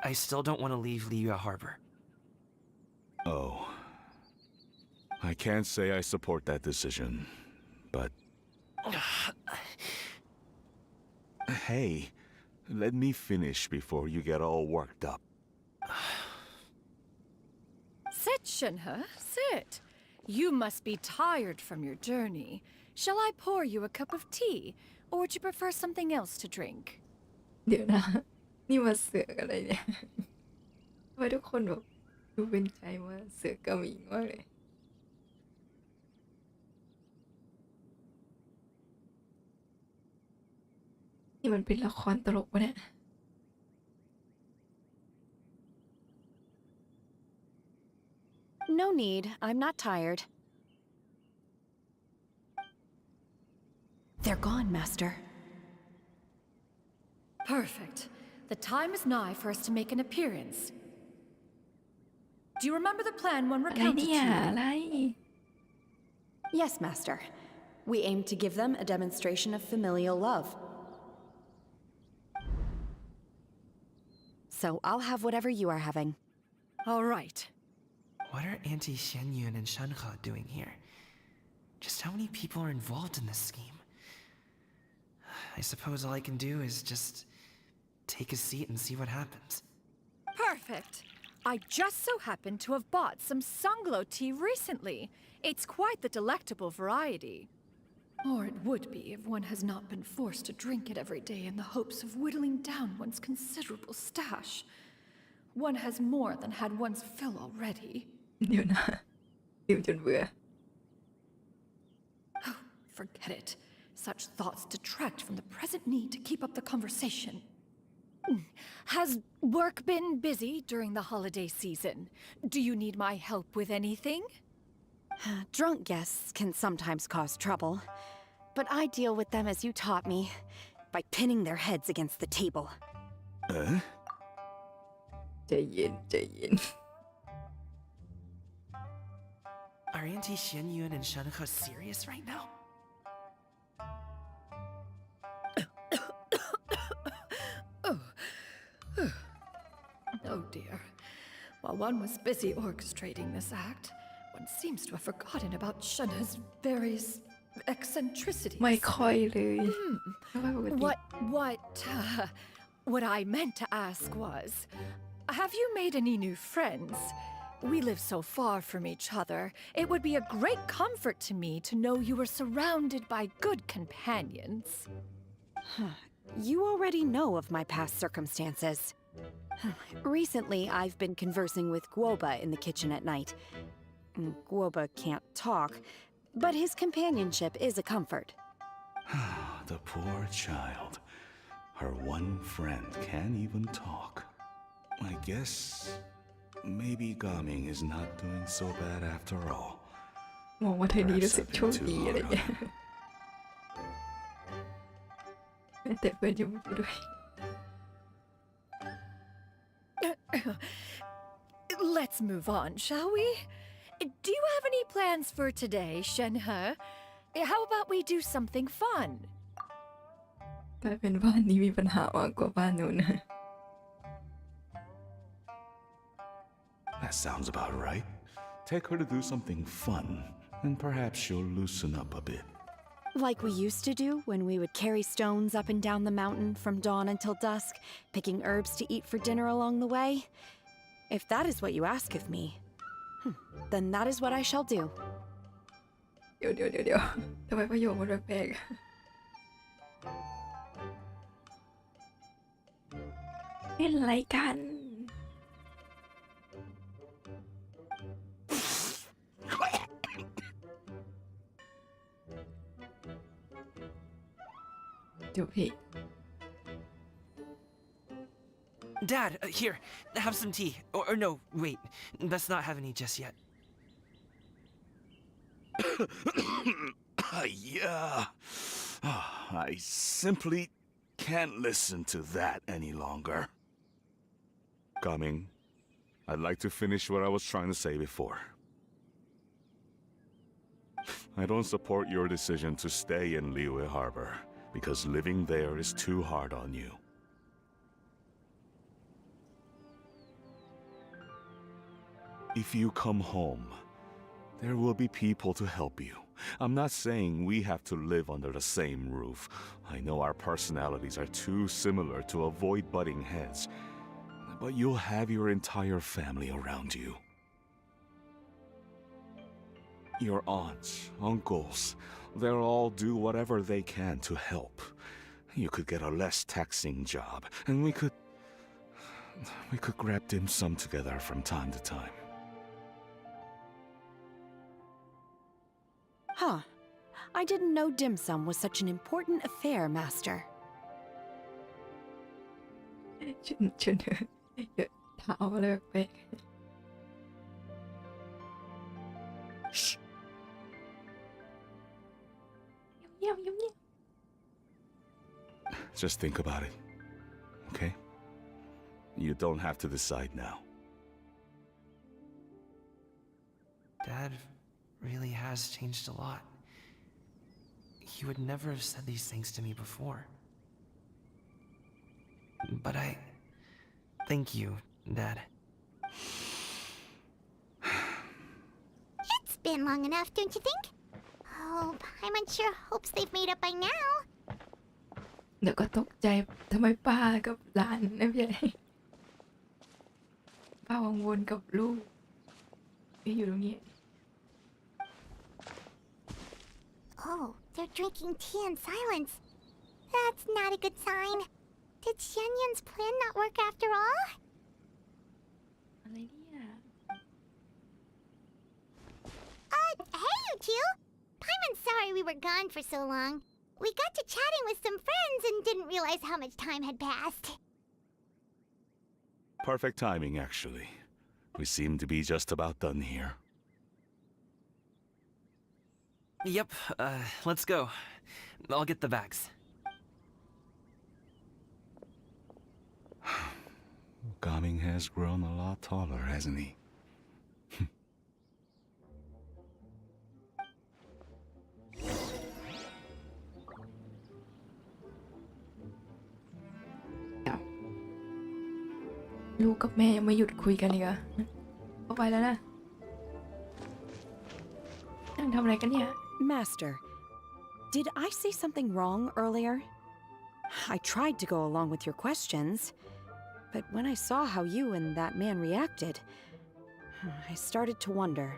I still don't want to leave Liyue Harbor. Oh. I can't say I support that decision, but... Hey, let me finish before you get all worked up. Sit, Shenhe, sit. You must be tired from your journey. Shall I pour you a cup of tea, or would you prefer something else to drink? เดี๋ยวนะ นี่มาเสือกอะไรเนี่ยทำไมทุกคนแบบ ดูเป็นใจว่าเสือกระหมิงมากเลยนี่มันเป็นละครตลกวะเนี่ย No need. I'm not tired. They're gone, Master. Perfect. The time is nigh for us to make an appearance. Do you remember the plan one อะไร recounted เนี่ย to อะไร Yes, Master. We aim to give them a demonstration of familial love. So I'll have whatever you are having. All right. What are Auntie Xianyun and Shanhe doing here? Just how many people are involved in this scheme? I suppose all I can do is just take a seat and see what happens. Perfect. I just so happen to have bought some sunglow tea recently. It's quite the delectable variety. Or it would be if one has not been forced to drink it every day in the hopes of whittling down one's considerable stash. One has more than had one's fill already. เดี๋ยวนะดื่มจนเบื่อ Oh, forget it. Such thoughts detract from the present need to keep up the conversation. Has work been busy during the holiday season? Do you need my help with anything? Drunk guests can sometimes cause trouble, but I deal with them as you taught me, by pinning their heads against the table. ใจเย็นใจเย็น Are Auntie Xianyun and Shanhe serious right now? Oh dear. While one was busy orchestrating this act, one seems to have forgotten about Shanhe's various eccentricities. ไม่ค่อยเลยไม่ค่อยปกติ What I meant to ask was, have you made any new friends? We live so far from each other. It would be a great comfort to me to know you were surrounded by good companions. You already know of my past circumstances. Recently, I've been conversing with Guoba in the kitchen at night. Guoba can't talk, but his companionship is a comfort. The poor child. Her one friend can't even talk. I guess maybe Gaming is not doing so bad after all. มองว่าเธอนี้รู้ Perhaps สึก I've โช been ค too ดีอะไร hard เงี้ on ย him. แต่เพื่อนยังไม่ด้วย Let's move on, shall we? Do you have any plans for today, Shenhe? How about we do something fun? กลายเป็นบ้านนี้มีปัญหามากกว่าบ้านนู้น That sounds about right. Take her to do something fun, and perhaps she'll loosen up a bit. Like we used to do when we would carry stones up and down the mountain from dawn until dusk, picking herbs to eat for dinner along the way. If that is what you ask of me, then that is what I shall do. เดี๋ยวทำไมประโยคมันแปลกๆเป็นอะไรกัน เดี๋ยวพี่ Dad, here, have some tea. Or no, wait, let's not have any just yet. Yeah. I simply can't listen to that any longer. Coming. I'd like to finish what I was trying to say before. I don't support your decision to stay in Liyue Harbor, because living there is too hard on you. If you come home, there will be people to help you. I'm not saying we have to live under the same roof. I know our personalities are too similar to avoid butting heads, but you'll have your entire family around you. Your aunts, uncles, they'll all do whatever they can to help. You could get a less taxing job, and we could grab dim sum together from time to time. Huh. I didn't know dim sum was such an important affair, Master. ชุนเดี๋ยวถามอะไรแปลก Shh. ๆเงียบๆ Just think about it, okay? You don't have to decide now. Dad really has changed a lot. He would never have said these things to me before. But thank you, Dad. It's been long enough, don't you think? Oh, Paimon sure hopes they've made up by now. เดี๋ยวก็ตกใจทำไมป้ากับหลานไม่ใช่ป้าวังวนกับลูกที่อยู่ตรงนี้ Oh, they're drinking tea in silence. That's not a good sign. Did Xianyun's plan not work after all? อะไรเนี่ย Hey, you two! Paimon's sorry we were gone for so long. We got to chatting with some friends and didn't realize how much time had passed. Perfect timing, actually. We seem to be just about done here. Yep, let's go. I'll get the bags. Gaming has grown a lot taller, hasn't he? ลูกกับแม่ยังไม่หยุดคุยกันอีกเหรอเอาไปแล้วนะนั่งทำอะไรกันเนี่ย Master, did I say something wrong earlier? I tried to go along with your questions, but when I saw how you and that man reacted, I started to wonder.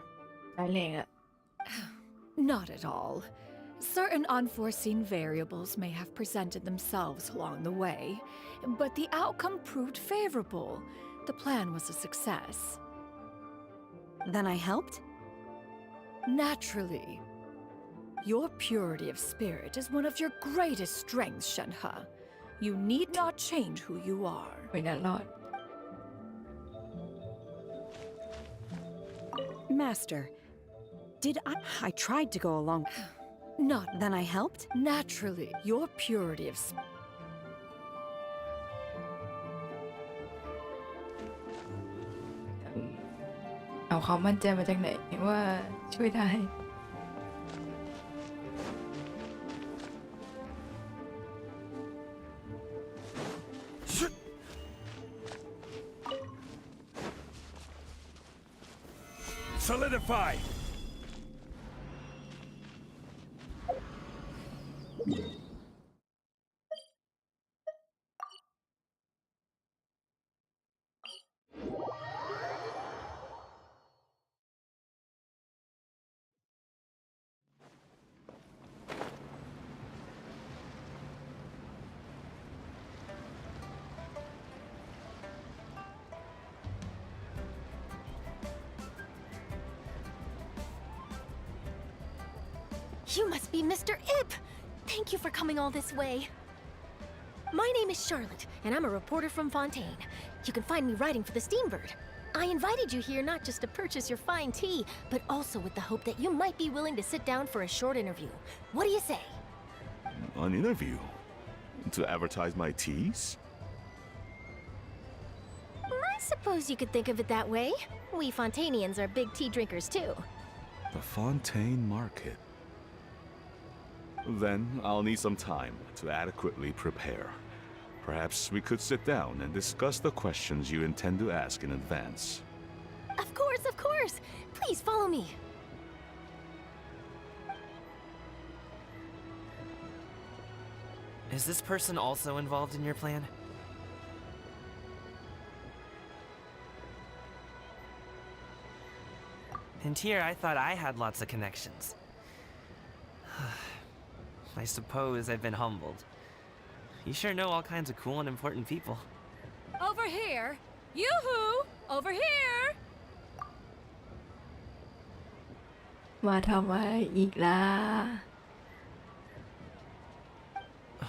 ได้แรงอะ Not at all. Certain unforeseen variables may have presented themselves along the way, but the outcome proved favorable. The plan was a success. Then I helped? Naturally. Your purity of spirit is one of your greatest strengths, Shenhe. You need not change who you are. ไม่น่ารอด Master, did I tried to go along. Not Then I helped? naturally. Your purity of spirit. เอาความมั่นใจมาจากไหนว่าช่วยได้ Solidify! You must be Mr. Ip! Thank you for coming all this way. My name is Charlotte, and I'm a reporter from Fontaine. You can find me writing for the Steambird. I invited you here not just to purchase your fine tea, but also with the hope that you might be willing to sit down for a short interview. What do you say? An interview? To advertise my teas? I suppose you could think of it that way. We Fontainians are big tea drinkers too. The Fontaine Market. Then I'll need some time to adequately prepare. Perhaps we could sit down and discuss the questions you intend to ask in advance. Of course, of course! Please follow me. Is this person also involved in your plan? And here I thought I had lots of connections. I suppose I've been humbled. You sure know all kinds of cool and important people. Over here! Yoo-hoo! Over here! มาทำอะไรอีกล่ะ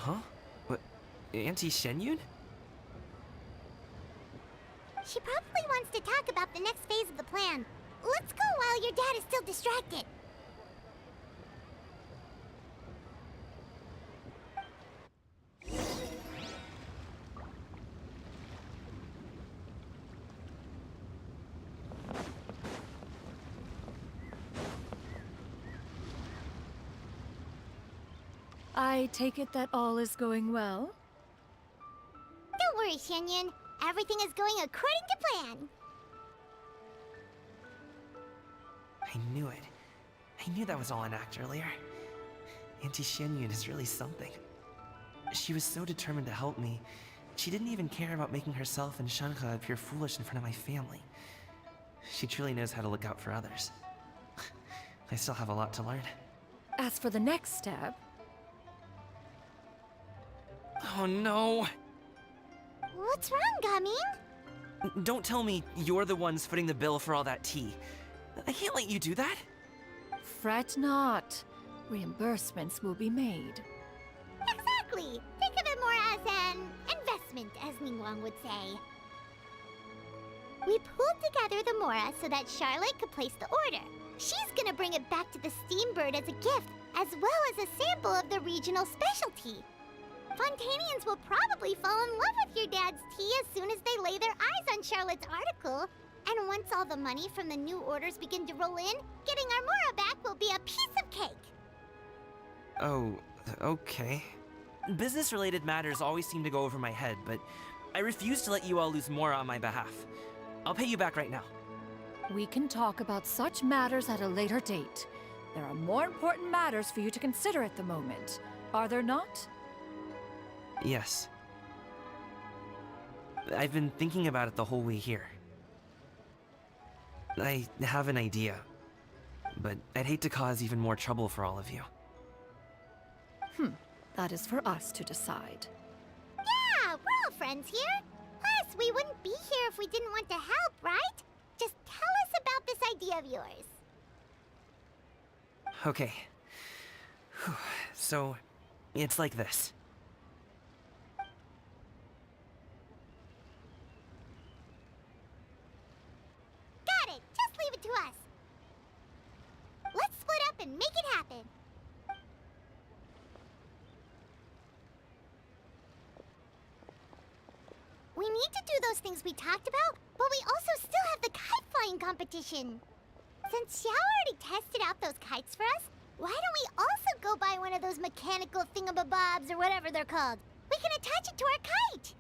Huh? What? Auntie Shenyun? She probably wants to talk about the next phase of the plan. Let's go while your dad is still distracted. I take it that all is going well? Don't worry, Shenyun. Everything is going according to plan. I knew it. I knew that was all an act earlier. Auntie Shenyun is really something. She was so determined to help me. She didn't even care about making herself and Shanka appear foolish in front of my family. She truly knows how to look out for others. I still have a lot to learn. As for the next step, Oh no! What's wrong, Gaming? Don't tell me you're the ones footing the bill for all that tea. I can't let you do that. fret not. Reimbursements will be made. Exactly. Think of it more as an investment, as Ningguang would say. We pulled together the Mora so that Charlotte could place the order. She's gonna bring it back to the Steambird as a gift, as well as a sample of the regional specialty. Fontanians will probably fall in love with your dad's tea as soon as they lay their eyes on Charlotte's article. And once all the money from the new orders begin to roll in, getting our Mora back will be a piece of cake. Oh, okay. Business-related matters always seem to go over my head, but I refuse to let you all lose more on my behalf. I'll pay you back right now. We can talk about such matters at a later date. There are more important matters for you to consider at the moment, are there not? Yes. I've been thinking about it the whole way here. I have an idea, but I'd hate to cause even more trouble for all of you. That is for us to decide. Yeah, we're all friends here. Plus, we wouldn't be here if we didn't want to help, right? Just tell us about this idea of yours. Okay. So, it's like this. Got it. Just leave it to us. Let's split up and make it happen. We need to do those things we talked about, but we also still have the kite flying competition. Since Xiao already tested out those kites for us, why don't we also go buy one of those mechanical thingamabobs or whatever they're called? We can attach it to our kite.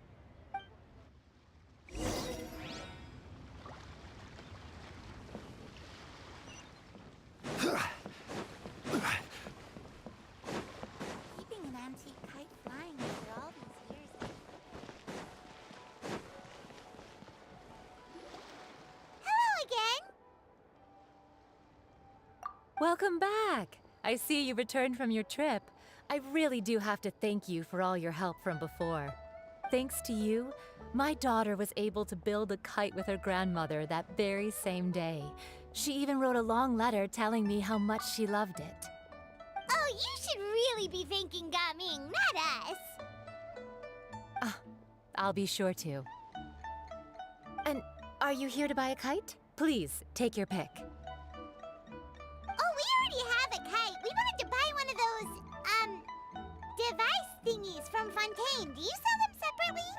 Keeping an antique kite flying after all these years. Hello again. Welcome back! I see you returned from your trip. I really do have to thank you for all your help from before. Thanks to you, my daughter was able to build a kite with her grandmother that very same day. She even wrote a long letter telling me how much she loved it. Oh, you should really be thanking Gaming, not us. I'll be sure to. And are you here to buy a kite? Please, take your pick. Oh, we already have a kite. We wanted to buy one of those, device thingies from Fontaine. Do you sell them separately?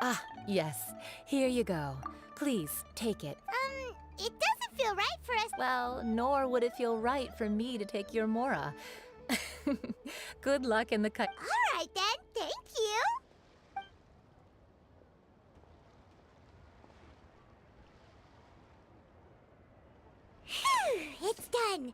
Ah, yes. Here you go. Please, take it. It doesn't feel right for us. Well, nor would it feel right for me to take your Mora. Good luck in the kite. All right, then. Thank you. Phew, it's done.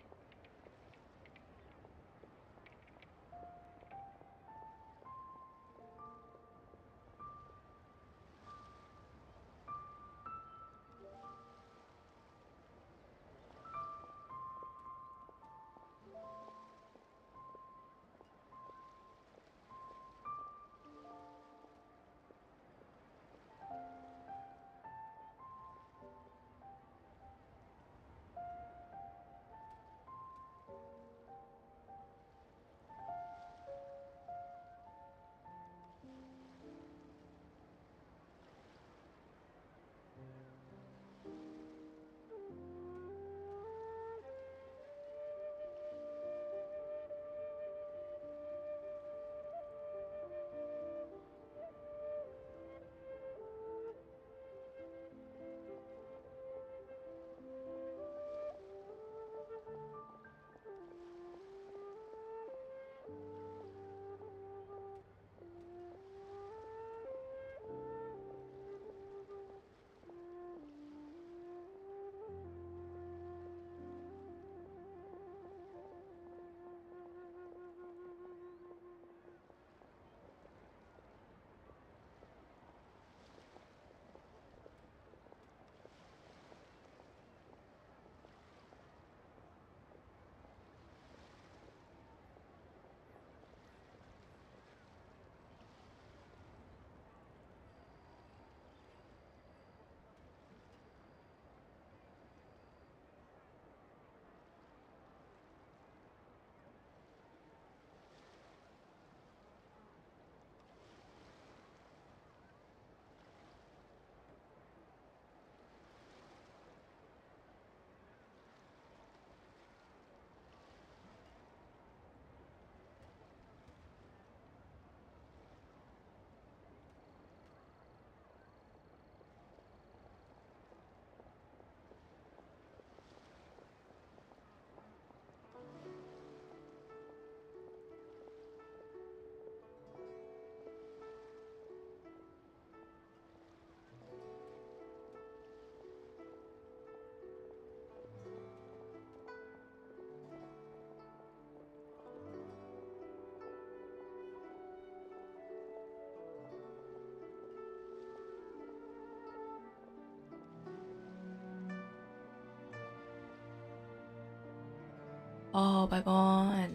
ไปก่อน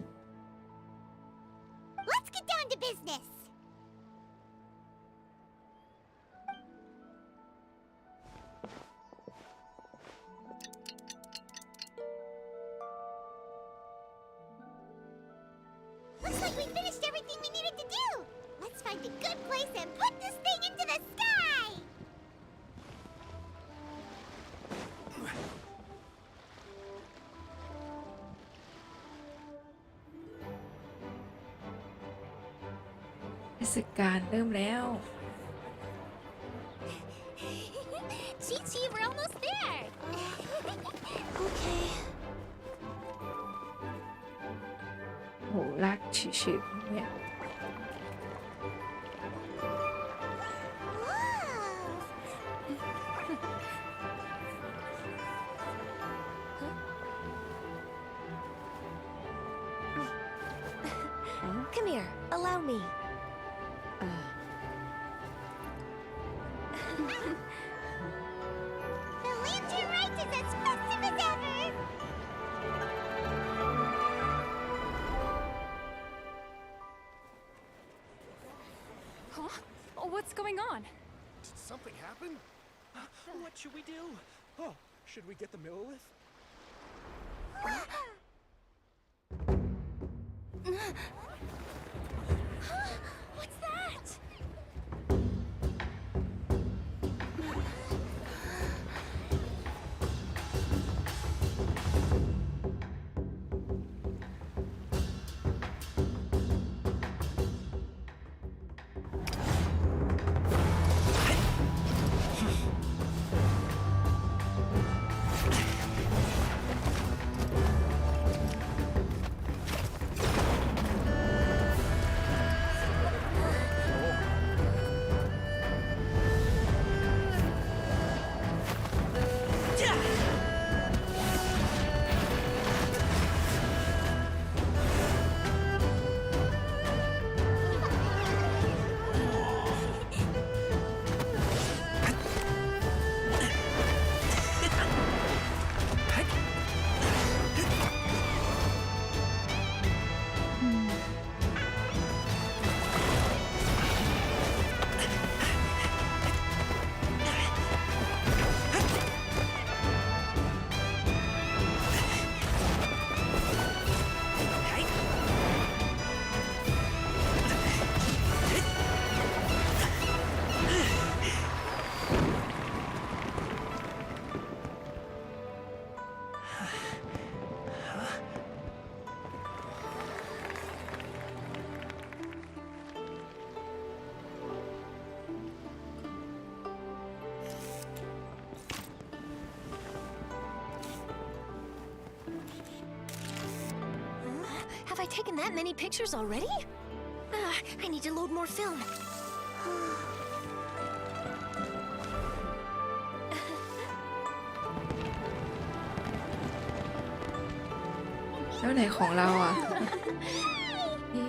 Let's get down to business. Looks like we finished everything we needed to do. Let's find a good place and put this thing into the sky. เทศกาลเริ่มแล้ว Chi-Chi, we're almost there. Okay. โหลากฉืดๆเนี่ย Come here, allow me. The lantern rite is as festive as ever. Huh? What's going on? Did something happen? What should we do? Oh, should we get the Millilith? What's that? Have I taken that many pictures already? I need to load more film. แล้วไหนของเราอ่ะ นี่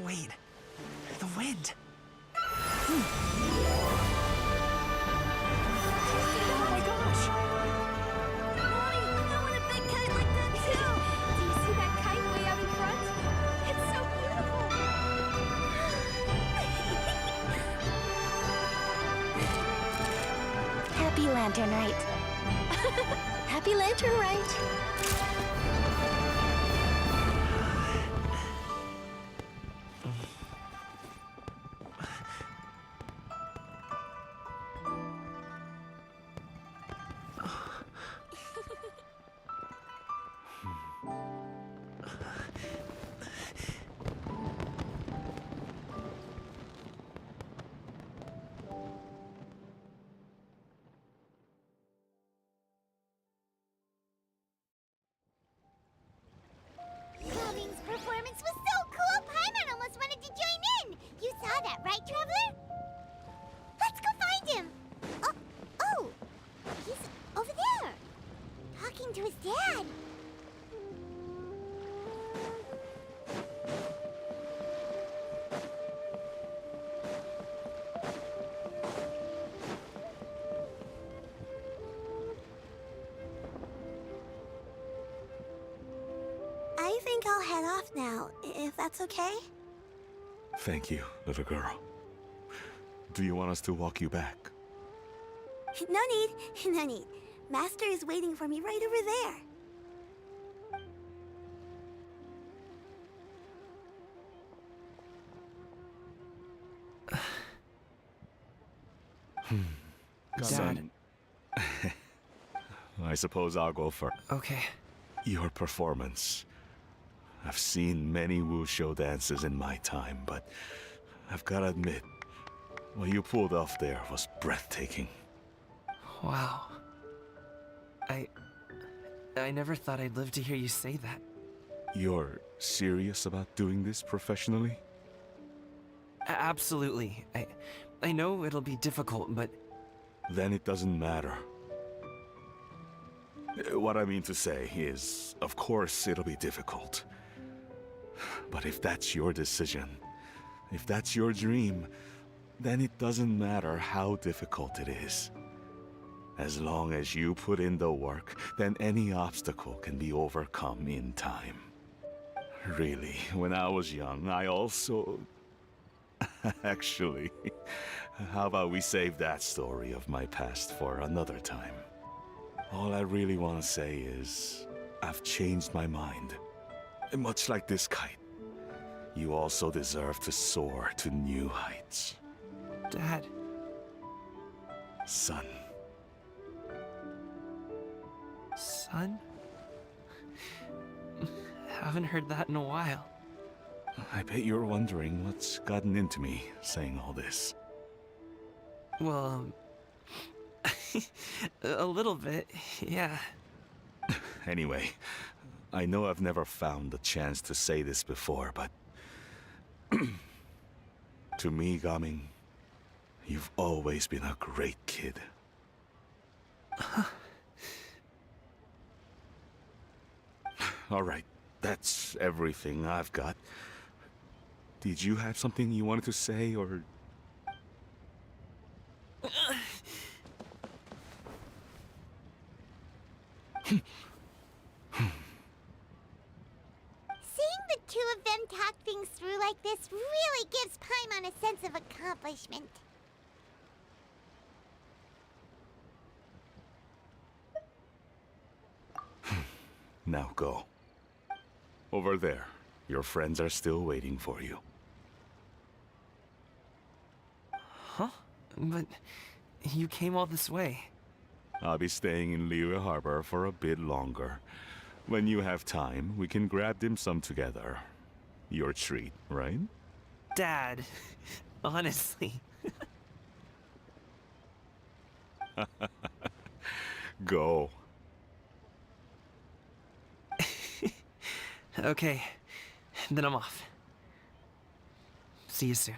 Wait, the wind. Oh my gosh! Mommy, I want a big kite like that too. Do you see that kite way out in front? It's so beautiful. Happy Lantern Rite. Happy Lantern Rite. think I'll head off now, if that's okay? Thank you, little girl. Do you want us to walk you back? No need, no need. Master is waiting for me right over there. Dad. I suppose I'll go first. Okay. Your performance. I've seen many wuxia dances in my time, but I've gotta admit, what you pulled off there was breathtaking. Wow. I never thought I'd live to hear you say that. You're serious about doing this professionally? Absolutely. I know it'll be difficult, but... Then it doesn't matter. What I mean to say is, of course it'll be difficult. But if that's your decision, if that's your dream, then it doesn't matter how difficult it is. As long as you put in the work, then any obstacle can be overcome in time. Really, when I was young, I also... Actually, how about we save that story of my past for another time? All I really want to say is, I've changed my mind. Much like this kite, you also deserve to soar to new heights. Dad. Son. Son? Haven't heard that in a while. I bet you're wondering what's gotten into me saying all this. Well, a little bit, yeah. Anyway, I know I've never found the chance to say this before, but... to me, Gaming, you've always been a great kid. Alright, that's everything I've got. Did you have something you wanted to say, or... Seeing the two of them talk things through like this really gives Paimon a sense of accomplishment. Now go. Over there. Your friends are still waiting for you. Huh? But you came all this way. I'll be staying in Liyue Harbor for a bit longer. When you have time, we can grab dim sum together. Your treat, right? Dad, honestly. Go. Okay, then I'm off. See you soon.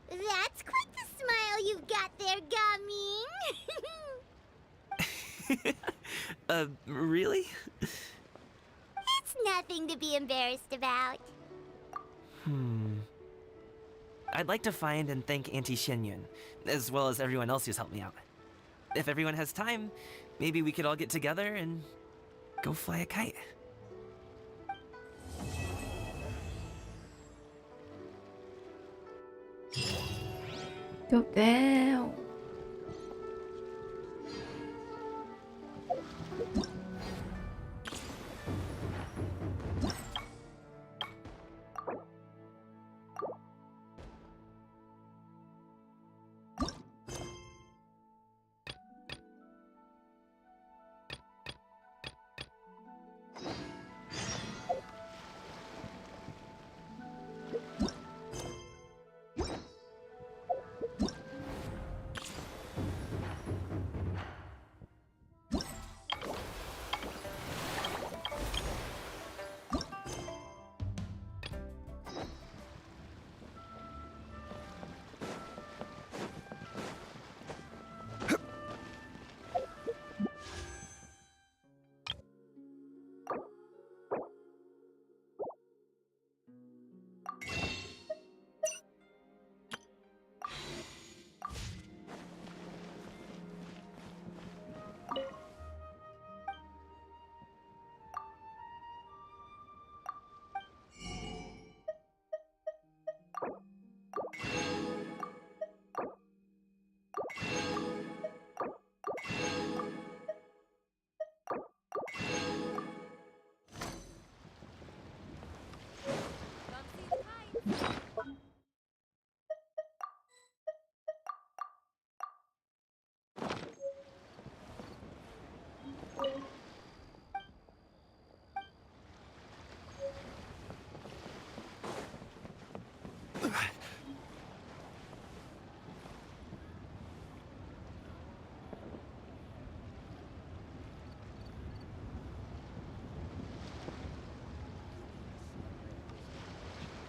That's quite the smile you've got there, Gaming. Really? It's nothing to be embarrassed about. I'd like to find and thank Auntie Xinyun, as well as everyone else who's helped me out. If everyone has time, maybe we could all get together and go fly a kite. Chốt đéo.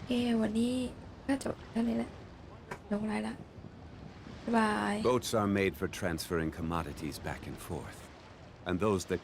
เควันนี้ก็จบเท่านี้แหละลงไลน์ละบ๊ายบาย Boats are made for transferring commodities back and forth, and those that